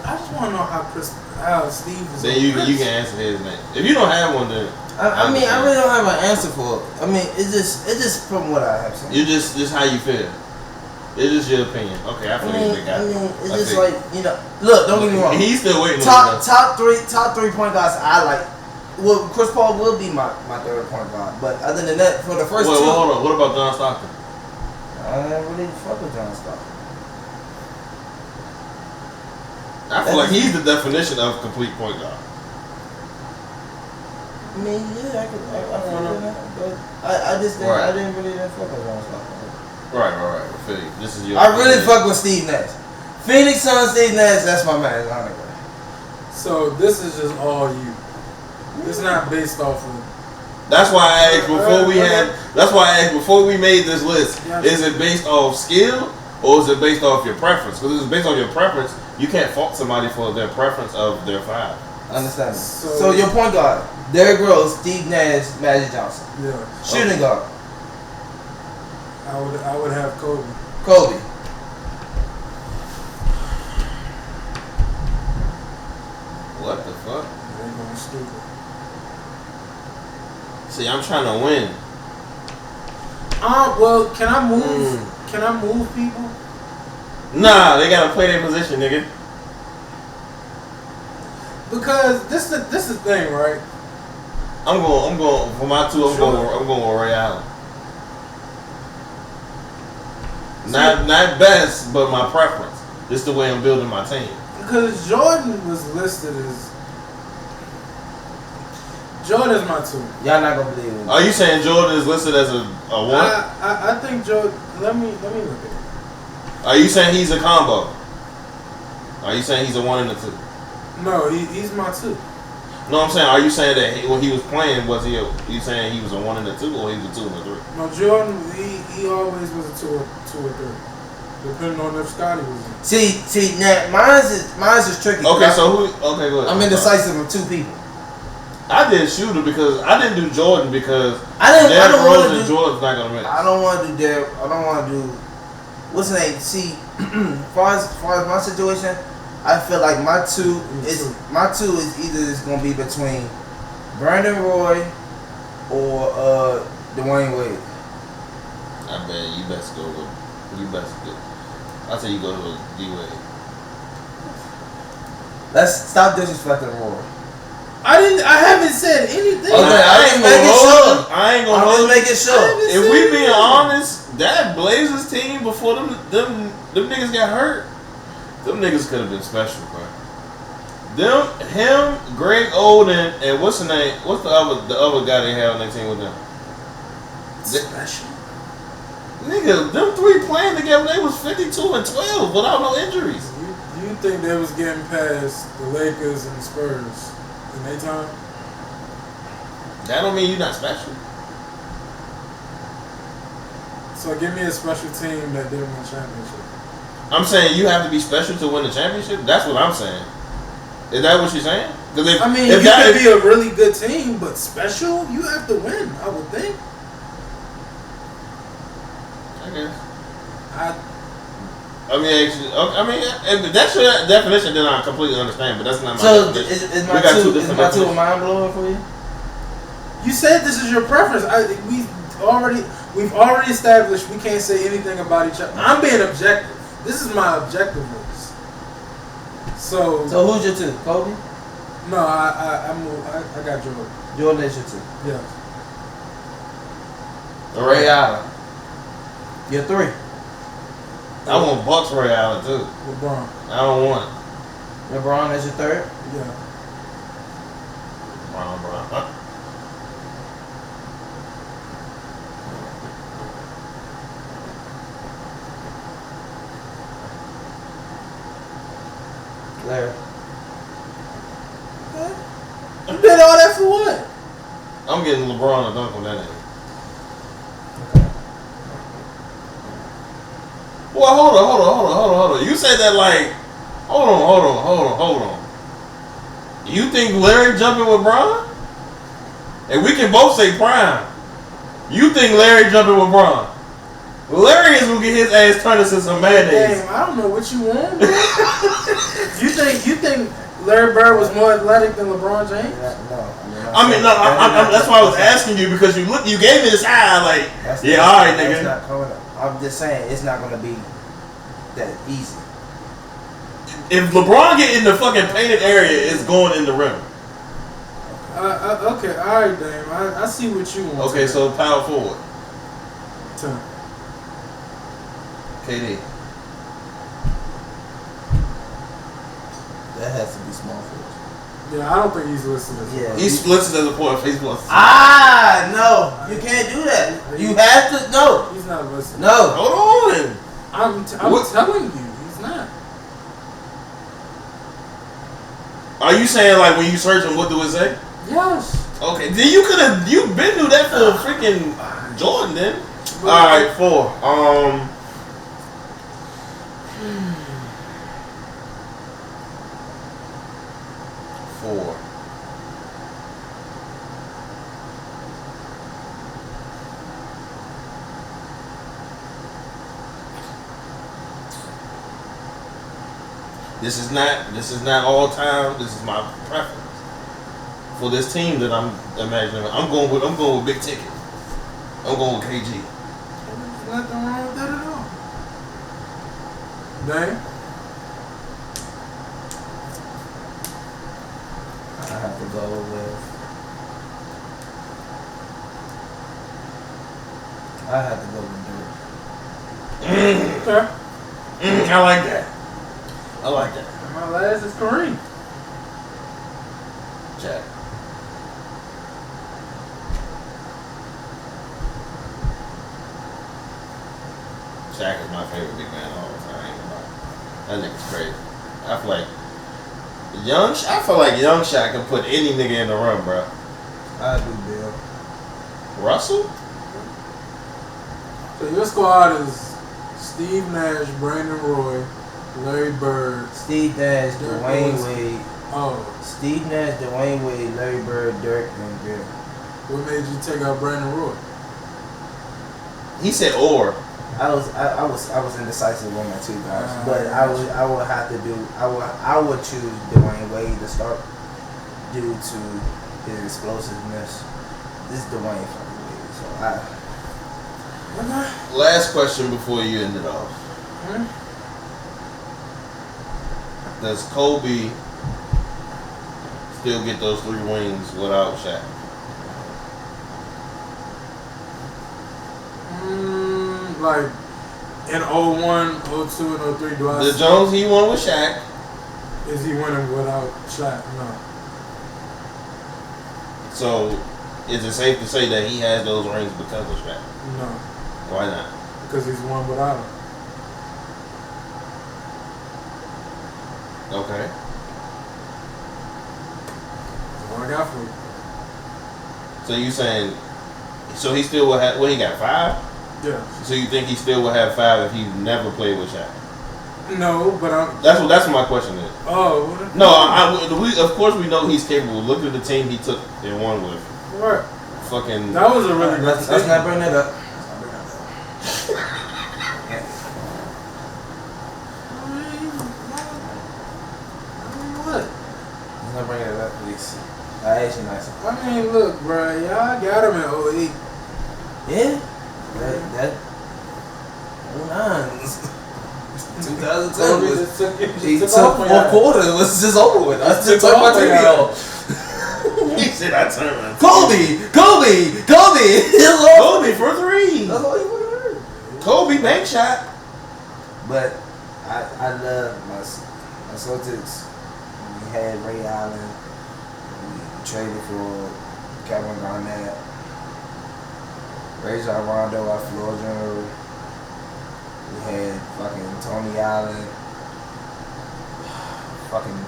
I just want to know how Steve is. Then you can answer his name. If you don't have one, then I mean, I really don't have an answer for it. I mean, it's just from what I have seen. You just how you feel. It's just your opinion. Okay, I feel like I mean, it's just like, you know. Look, don't get me wrong. He's still waiting. Top 3 point guards I like. Well, Chris Paul will be my third point guard, but other than that, for the first two. Well, hold on. What about John Stockton? I don't really fuck with John Stockton. I feel like he's the definition of complete point guard. I mean, yeah, I feel that, but I just didn't, I didn't really fuck with John Stockton. Right. Phil, this is your. I really fuck with Steve Nash. Phoenix Suns, Steve Nash, that's my man. So this is just all you. It's not based off of. That's why I asked before we had. That's why I asked before we made this list. Is it based off skill or is it based off your preference? Because if it's based off your preference, you can't fault somebody for their preference of their five. Understand. So your point guard, Derrick Rose, Steve Nash, Magic Johnson. Yeah. Shooting guard. I would have Kobe. What the fuck? They're going stupid. See, I'm trying to win. Well, can I move? Can I move people? Nah, they gotta play their position, nigga. Because this is the thing, right? I'm going for my two. I'm going with Ray Allen. Not best, but my preference. This is the way I'm building my team. Because Jordan was listed as. Jordan's my two. Y'all not gonna believe it. Are you saying Jordan is listed as a one? I think Jordan. Let me look at it. Are you saying he's a combo? Are you saying he's a 1 and a 2? No, he's my two. No, I'm saying, are you saying that when he was playing, you saying he was a 1 and a 2 or he was a 2 and a 3? No, Jordan, he always was a 2 or 3. Depending on if Scotty was in. See, now mine's is tricky. Okay, so go ahead. I'm indecisive of two people. I did Shooter because I didn't do Jordan because Derrick Rose and Jordan's not gonna mix. I don't want to do Derrick. I don't want to do. What's his name? See, far as my situation, I feel like my two is either gonna be between Brandon Roy or Dwayne Wade. I bet you best go with. I say you go with D Wade. Let's stop disrespecting Roy. I haven't said anything. Okay, I ain't making sure. I ain't gonna I'm hold just making sure. If we being honest, that Blazers team before them niggas got hurt, them niggas could have been special, bro. Him, Greg Oden, and what's the name? What's the other guy they had on their team with them? Special. Nigga, them three playing together, they was 52 and 12 without no injuries. You think they was getting past the Lakers and the Spurs in their time? That don't mean you're not special. So give me a special team that didn't win championship. I'm saying you have to be special to win the championship. That's what I'm saying. Is that what you're saying? You could be a really good team, but special, you have to win. I would think. I guess. If that's your definition, then I completely understand. But that's not my definition. Is my two mind blowing for you? You said this is your preference. We've already established we can't say anything about each other. I'm being objective. This is my objectiveness. So who's your two? Kobe? No, I got Jordan. Jordan is your two. Yeah. Ray Allen. Your three. I want Bucks Ray Allen too. LeBron. I don't want LeBron as your third? Yeah. LeBron. Larry. You did all that for what? I'm getting LeBron a dunk on that nigga. Boy, hold on. You said that like, hold on. You think Larry jumping with Bron? And we can both say prime. You think Larry jumping with Bron? Larry is gonna get his ass turned into some mayonnaise. Damn, I don't know what you want, bro. You think Larry Bird was more athletic than LeBron James? No. That's why I was asking you because you gave me this eye like, all right, nigga. Not coming up. I'm just saying it's not gonna be that easy. If LeBron get in the fucking painted area, it's going in the rim. Okay, all right, Dame. I see what you want. Okay, so power forward. 10. KD. That has to be small forward. Yeah, I don't think he's listed as Yeah. He's listed as a point of Facebook. No. You can't do that. You have to. No. He's not listed. No. Hold on. I'm telling you, he's not. Are you saying like when you search him, what do it say? Yes. Okay, then you been knew that for freaking Jordan then. All right, 4. This is not all time. This is my preference for this team that I'm imagining. I'm going with big ticket. I'm going with KG. There's nothing wrong with that at all. Dang. I have to go with. Okay. I like that. My last is Kareem. Jack. Shaq is my favorite big man of all time. That nigga's crazy. I feel like young Shaq can put any nigga in the run, bro. I do, Bill. Russell? So your squad is Steve Nash, Brandon Roy, Larry Bird, Steve Nash, Dirk Dwayne Nowitzki. Wade. Oh, Steve Nash, Dwayne Wade, Larry Bird, Dirk, and Bill. what made you take out Brandon Roy? He said or. I was indecisive on my two guys, but I would choose Dwayne Wade to start due to his explosiveness. This is Dwayne fucking Wade, so Last question before you end it off. Does Kobe still get those 3 rings without Shaq? Like in 01, 02, and 03, do I The see- Jones he won with Shaq. Is he winning without Shaq? No. So, is it safe to say that he has those rings because of Shaq? No. Why not? Because he's won without him. Okay. That's what I got for you. So you saying, so he still will have, he got 5? Yeah. So you think he still would have 5 if he never played with Shaq? No, but I'm. That's what my question is. Oh. No, we of course we know he's capable. Look at the team he took and won with. Right. Fucking. That was a really good Let's not bring that up. What? Let's not bring that up, please. I asked you nice. I mean, look, bro, y'all got him in 08. Yeah. That 09. 2010 he took fourth quarter. It was just over with. I still took my TV off. He said I turned. Kobe. Kobe for 3. That's all you want to hear. Kobe bank shot. But I love my Celtics. We had Ray Allen. We traded for Kevin Garnett. Rajon Rondo, our floor general. We had fucking Tony Allen.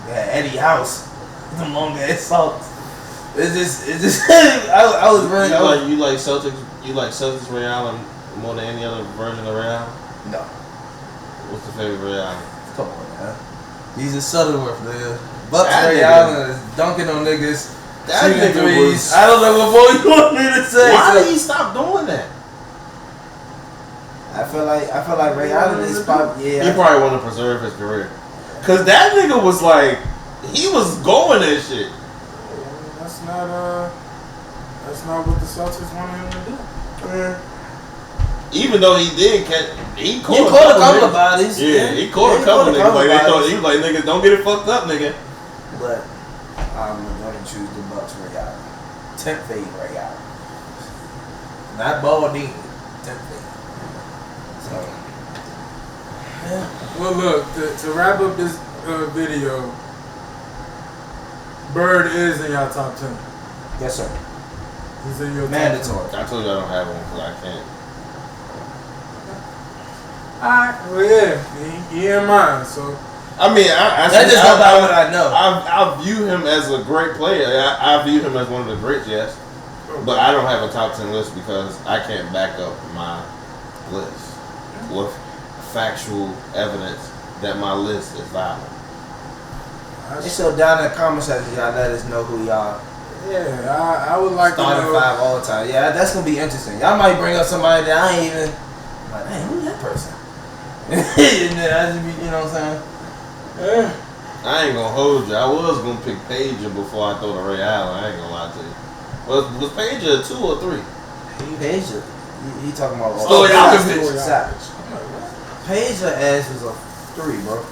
We had Eddie House. The long ass salts. It's just. I was really. You like Celtics? You like Celtics Ray Allen more than any other version of Ray Allen? No. What's the favorite Ray Allen? Come on, man. He's a Shuttleworth, man. Bucks That Ray nigga- Allen is dunking on niggas. That shooting nigga threes. was- I don't know what more you want me to say. Why did he stop doing that? I feel like Ray Allen is probably He probably want to preserve his career. Cause that nigga was like, he was going that shit. That's not what the Celtics wanted him to do. Even though he did catch, he caught a couple niggas. bodies. Yeah, he caught a couple niggas. Like they thought, he was like, niggas, don't get it fucked up, nigga. But I'm going to choose the Bucks Ray Allen. 10th fade Ray Allen. Not Baldini. 10th fade. So, yeah. Well, look, to wrap up this video, Bird is in your top 10. Yes, sir. He's in your Mandatory. I told you I don't have one because I can't. Alright, well, yeah, he in mine, so. I mean, I That's just about what I know. I view him as a great player. I view him as one of the greats, yes. But I don't have a top 10 list because I can't back up my list with factual evidence that my list is valid. So down in the comment section, y'all let us know who y'all Yeah, I would like starting to know. 5 all the time. Yeah, that's gonna be interesting. Y'all might bring up somebody that I ain't even like, hey, who's that person? And then I just be, you know what I'm saying? Yeah. I ain't gonna hold you. I was gonna pick Pager before I throw the Ray Allen. I ain't gonna lie to you. Was Pager a 2 or 3? Pager. He talking about Stojakovic. Savage. Pager ass was a 3, bro.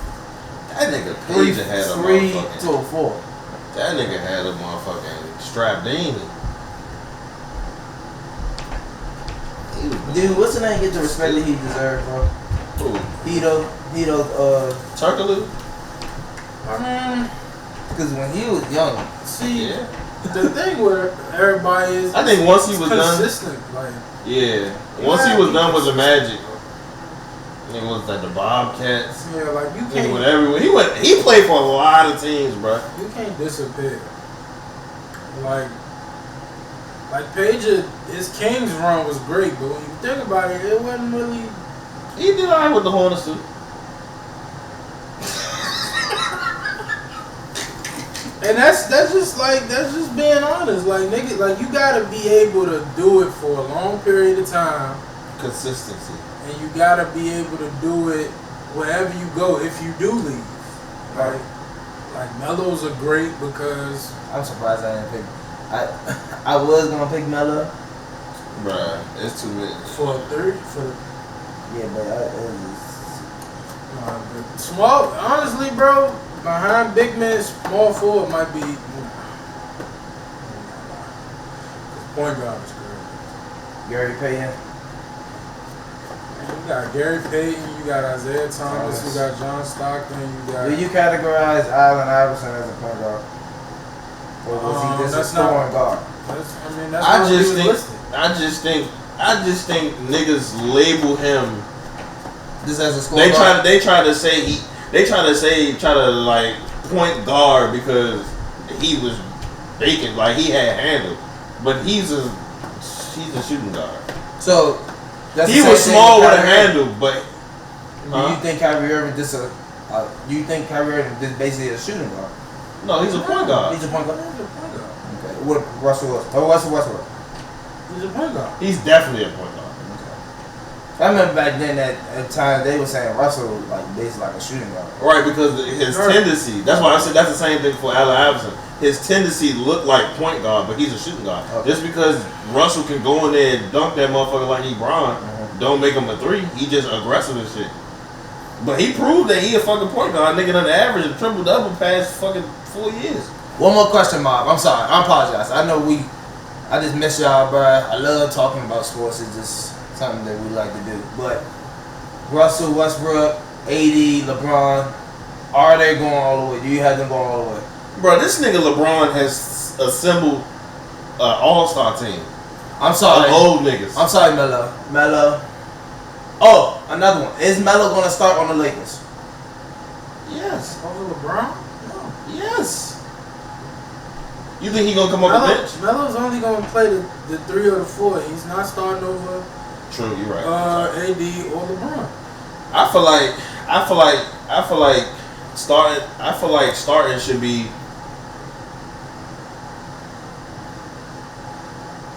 That nigga Pager had a 3 motherfucking. to a 4. That nigga had a motherfucking Strapdini. Dude, what's the name? Get the respect that he deserves, bro. Who? Hito, Turkaloo? I mean, because when he was young, see, Yeah. the thing where everybody is. I think once he was done. consistent, like. Yeah. Once he was done with the Magic. It was like the Bobcats. Yeah, like you He can't. went everywhere. He played for a lot of teams, bro. You can't disappear. Like Pager, his Kings run was great, but when you think about it, it wasn't really. He did alright with the Hornets too. And that's just being honest. Like nigga, like you gotta be able to do it for a long period of time, Consistency. and you gotta be able to do it wherever you go if you do leave. Like Melo's are great because I'm surprised I didn't pick. I was gonna pick Melo. Bruh, it's too many. for a third for the Yeah, but small. Honestly, bro, behind big man, small forward might be. Point guard is crazy. Gary Payton. You got Gary Payton, you got Isaiah Thomas, you got John Stockton, you got. Do you categorize Allen Iverson as a point guard? Or was he just a scoring guard? That's I just think niggas label him. Just as a scoring guard? They try to like point guard because he was vacant, like he had handle, but he's a shooting guard. So he was small with a handle, but do you think Kyrie Irving just basically a shooting guard? No, he's a point guard. He's a point guard. Okay. What Russell Westbrook? He's a point guard. He's definitely a point guard. I remember back then that at times they were saying Russell like basically like a shooting guard. Right, because his tendency. That's why I said that's the same thing for Allen Iverson. His tendency looked like point guard, but he's a shooting guard. Okay. Just because Russell can go in there and dunk that motherfucker like he Bron, don't make him a three. He just aggressive and shit. But he proved that he a fucking point guard. Nigga done average a triple double past fucking 4 years. One more question, Mob. I'm sorry. I apologize. I know I just miss y'all, bro. I love talking about sports. It's just something that we like to do. But Russell Westbrook, AD, LeBron, are they going all the way? Do you have them going all the way? Bro, this nigga LeBron has assembled an all-star team. I'm sorry. Of old niggas. I'm sorry, Melo. Oh, another one. Is Melo going to start on the Lakers? Yes. Over LeBron? No. Yes. You think he gonna come off the bench? Melo's only gonna play the 3 or the 4. He's not starting over. True, you're right. AD or LeBron. I feel like starting should be.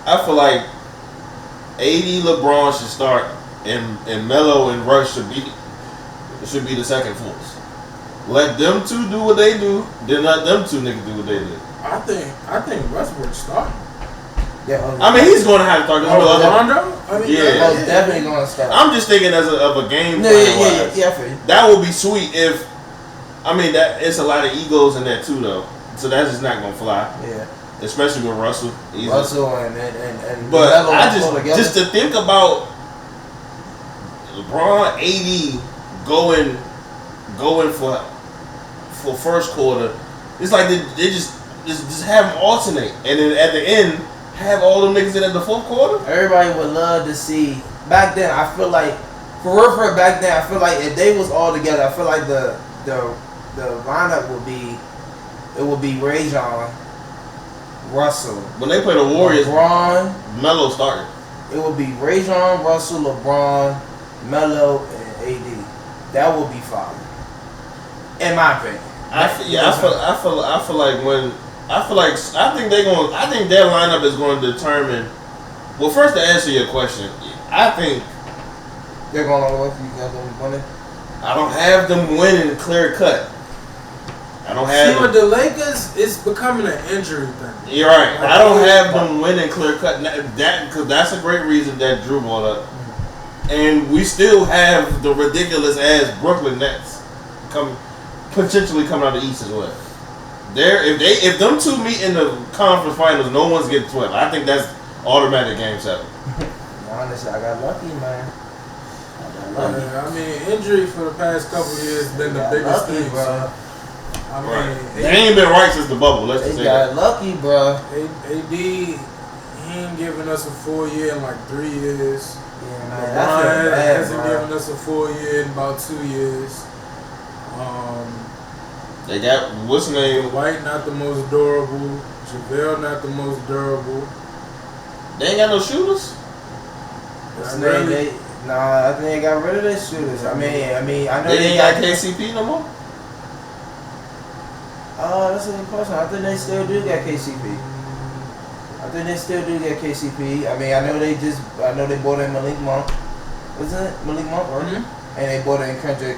I feel like AD, LeBron should start, and Melo and Russ should be the second force. Let them two do what they do, then let them two niggas do what they do. I think Westbrook's starting. Yeah, I mean, he's going to have to start. Rondo? Yeah, definitely going to start. I'm just thinking of a game plan wise. Yeah, I feel you. That would be sweet if. I mean, that it's a lot of egos in that too, though. So that's just not gonna fly. Yeah. Especially with Russell. Russell and but Melo I just to think about LeBron, AD going for first quarter. It's like they just have them alternate, and then at the end have all them niggas in at the fourth quarter. Everybody would love to see. Back then, I feel like for real, back then, I feel like if they was all together, I feel like the lineup would be Rajon, Russell. When they play the Warriors, LeBron, Melo started. It would be Rajon, Russell, LeBron, Melo, and AD. That would be fire, in my opinion. I think their lineup is going to determine. Well, first to answer your question, I think they're going all the way. You got them winning. I don't have them winning clear cut. I don't have. See, with the Lakers, it's becoming an injury thing. You're right. I don't have them winning clear cut. Because that's a great reason that Drew brought up. And we still have the ridiculous ass Brooklyn Nets potentially coming out of the East as well. If them two meet in the conference finals, no one's getting 12. I think that's automatic game 7. Honestly, I got lucky, man. I mean, injury for the past couple of years been the biggest thing, bro. I mean, they ain't been right since the bubble. Let's just say that. They got lucky, bro. AD, he ain't giving us a full year in like 3 years. Yeah, man, LeBron hasn't given us a full year in about 2 years. They got what's the name? White not the most durable. JaVale not the most durable. They ain't got no shooters. I think they got rid of their shooters. I mean, I know they ain't got KCP no more. That's a good question. I think they still do got KCP. I mean, I know they bought in Malik Monk. Wasn't it Malik Monk, right? Mm-hmm. And they bought in Kendrick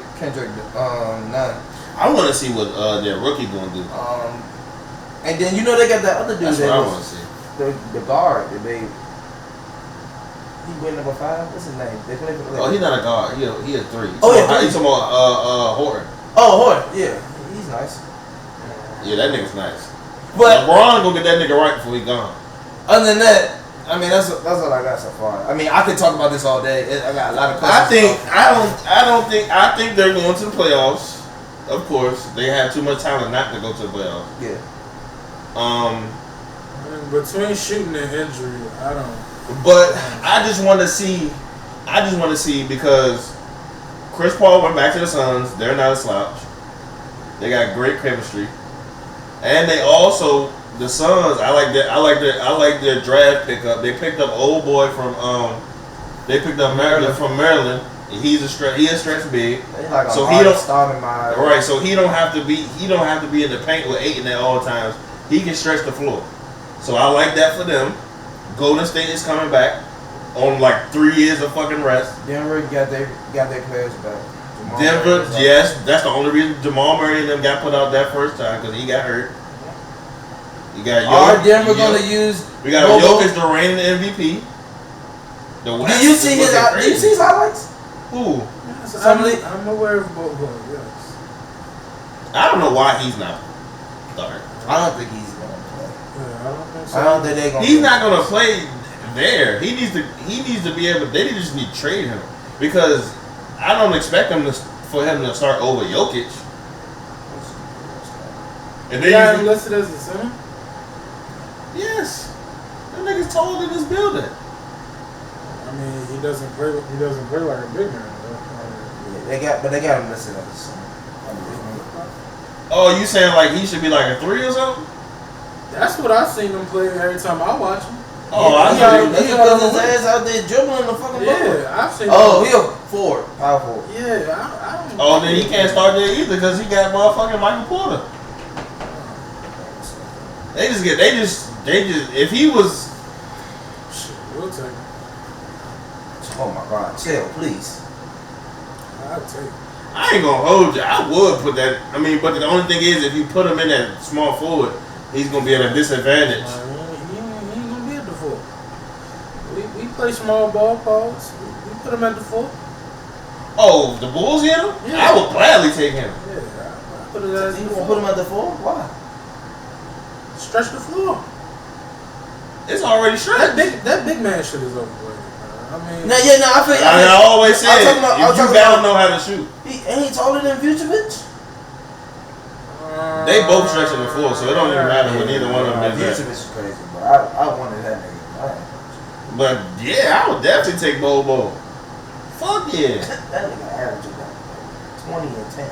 Nunn. I want to see what their rookie gonna do. And then you know they got that other dude. That's what I want to see. The guard that he went number 5. What's his name? They play for. Oh, he's not a guard. He a 3. Oh yeah, he's talking about Horton. Oh, Horton. Yeah, he's nice. Yeah, that nigga's nice. But LeBron gonna get that nigga right before he gone. Other than that, I mean, that's all I got so far. I mean, I could talk about this all day. I got a lot of questions. I think they're going to the playoffs. Of course, they have too much talent not to go to the playoffs. Yeah. Between shooting and injury, I don't. But I just want to see. Because Chris Paul went back to the Suns. They're not a slouch. They got great chemistry, and they also the Suns. I like their draft pickup. They picked up old boy from Maryland. He's a stretch big. Like So he don't starting my right. So he don't have to be in the paint with Ayton at all times. He can stretch the floor. So I like that for them. Golden State is coming back on like 3 years of fucking rest. Denver got their players back. Denver, yes, that's the only reason Jamal Murray and them got put out that first time because he got hurt. You got Are Denver gonna use? We got Jokic, the reigning MVP. Did you see his highlights? Who? I'm aware of both. Yes. I don't know why he's not starting. I don't think he's gonna play. Yeah, I don't think so. I don't think they're gonna. He's not gonna play there. He needs to be able. They just need to trade him because I don't expect for him to start over Jokic. And They got him listed as a center. Yes, that nigga's taller than this building. I mean, he doesn't play like a big man. They got him listed as a center. Oh, you saying like he should be like a 3 or something? That's what I've seen him play every time I watch him. Oh, he got his ass out there dribbling the fucking ball. Yeah, I've seen. Oh, he a forward, power forward. Yeah, I don't. Oh, then he can't start there either because he got motherfucking Michael Porter. They just. If he was. Shit, we'll take him. Oh my God, chill, please. I'll take him. I ain't gonna hold you. I would put that. I mean, but the only thing is, if you put him in that small forward, he's gonna be at a disadvantage. He ain't gonna be at the four. We play small ball calls. We put him at the four. Oh, the Bulls hit him? Yeah. I would gladly take him. Yeah, I put it as You gonna put him at the 4? Why? Stretch the floor. It's already stretched. That big man shit is overrated. I mean, I feel. I always said, you gotta know how to shoot. He taller than Vucevic. They both stretching the floor, so it don't even matter when either one of them is Vucevic is crazy, bro. I wanted that nigga. But yeah, I would definitely take Bobo. Fuck yeah. That nigga averaging about 20 and 10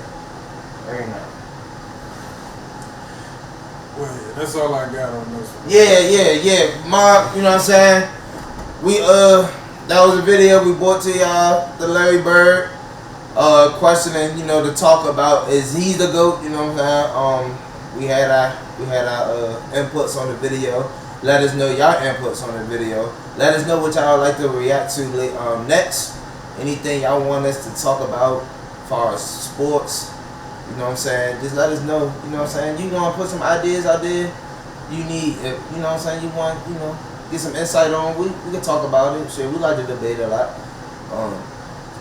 every night. well, yeah, that's all I got on this one. Yeah. Mob, you know what I'm saying? That was a video we brought to y'all, the Larry Bird, questioning, to talk about is he the GOAT, you know what I'm saying? We had our inputs on the video. Let us know y'all inputs on the video. Let us know what y'all like to react to next. Anything y'all want us to talk about as far as sports, you know what I'm saying? Just let us know, you know what I'm saying? You want to put some ideas out there, you need, you know what I'm saying? You want, get some insight on, we can talk about it. Shit, we like to debate a lot.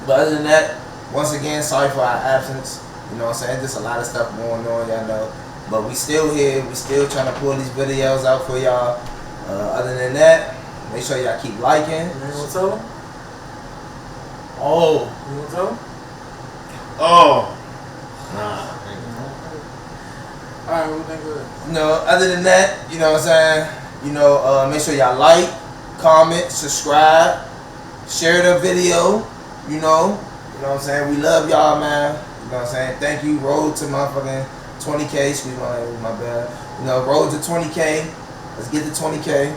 But other than that, once again, sorry for our absence. You know what I'm saying? Just a lot of stuff going on, y'all know. But we still here. We still trying to pull these videos out for y'all. Other than that, make sure y'all keep liking. You want to tell them? Oh. You want to tell them? Oh. Alright, we'll think of it. Other than that, you know what I'm saying? Make sure y'all like, comment, subscribe, share the video, You know what I'm saying? We love y'all, man. You know what I'm saying? Thank you. Road to motherfucking 20K. Excuse my bad. Road to 20K. Let's get to 20K.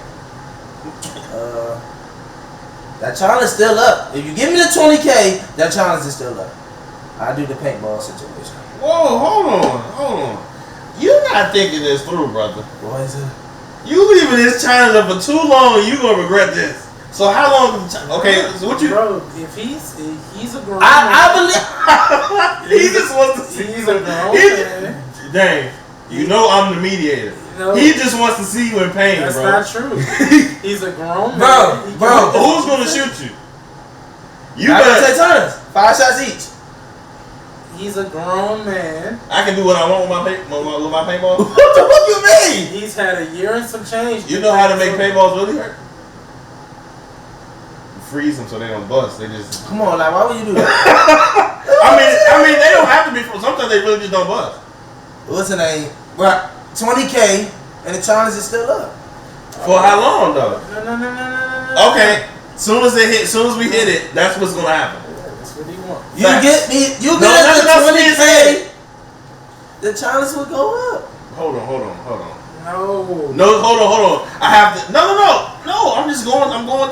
That challenge is still up. If you give me the 20K, that challenge is still up. I do the paintball situation. Whoa, hold on. You're not thinking this through, brother. What is it? You leaving this challenge up for too long, and you gonna regret this. So how long? Okay, so what you? Bro, if he's a grown I believe he just wants to see. He's a grown man. Dang, you know I'm the mediator. No, he just wants to see you in pain, that's bro. That's not true. He's a grown man. Bro, who's gonna shoot you? You I better take turns. 5 shots each. He's a grown man. I can do what I want with my paintball. What the fuck you mean? He's had a year and some change. You know how to make paintballs really hurt? freeze them so they don't bust. They just. Come on, like, why would you do that? I mean, they don't have to be. Sometimes they really just don't bust. What's the name? Well, 20K, and the challenge is still up. For how long though? No. Okay. Soon as we hit it, that's what's gonna happen. That's what he wants. You get the 20K, the challenge will go up. Hold on. No, hold on. I have to. No. I'm going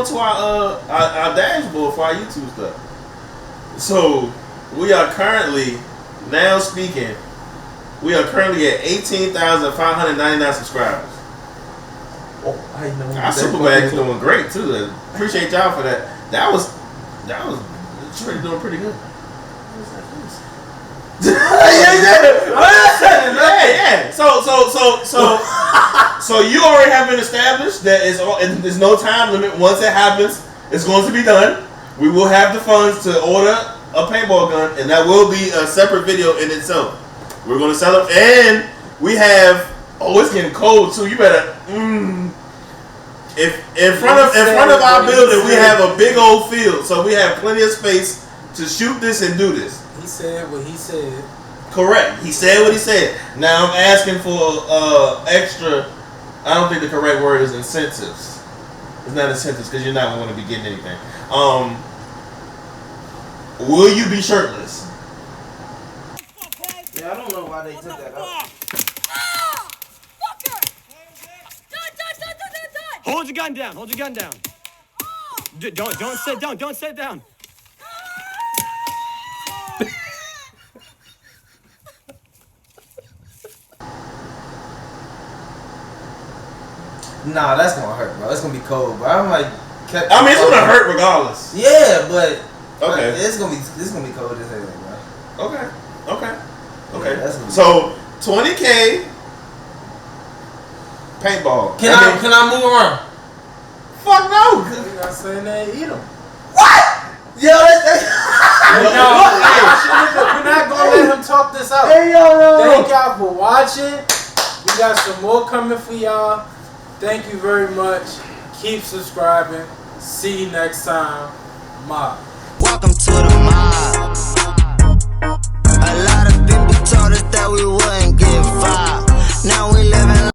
to our dashboard for our YouTube stuff. So we are currently now speaking. We are currently at 18,599 subscribers. Oh, I know. Our Superbag is doing great too. Appreciate y'all for that. That was doing pretty good. Yeah. So you already have been established that there's no time limit. Once it happens, it's going to be done. We will have the funds to order a paintball gun, and that will be a separate video in itself. We're going to sell it, and we have. Oh, it's getting cold too. You better. If in front of our building, we have a big old field, so we have plenty of space to shoot this and do this. He said what he said. Correct. He said what he said. Now I'm asking for extra. I don't think the correct word is incentives. It's not incentives because you're not going to be getting anything. Will you be shirtless? Yeah, I don't know why they took that out. Hold your gun down. Hold your gun down. Don't sit down. Don't sit down. Nah, that's gonna hurt, bro. It's gonna be cold, bro. I'm like, I mean, it's gonna hurt regardless. Yeah, but okay, like, it's gonna be cold as hell, bro. Okay. Yeah, so 20K paintball. Can I move around? Fuck no. You're not saying they eat them. What? Yo, We're not gonna let him talk this out. Hey, yo. Thank y'all for watching. We got some more coming for y'all. Thank you very much. Keep subscribing. See you next time. Mob. Welcome to the mob.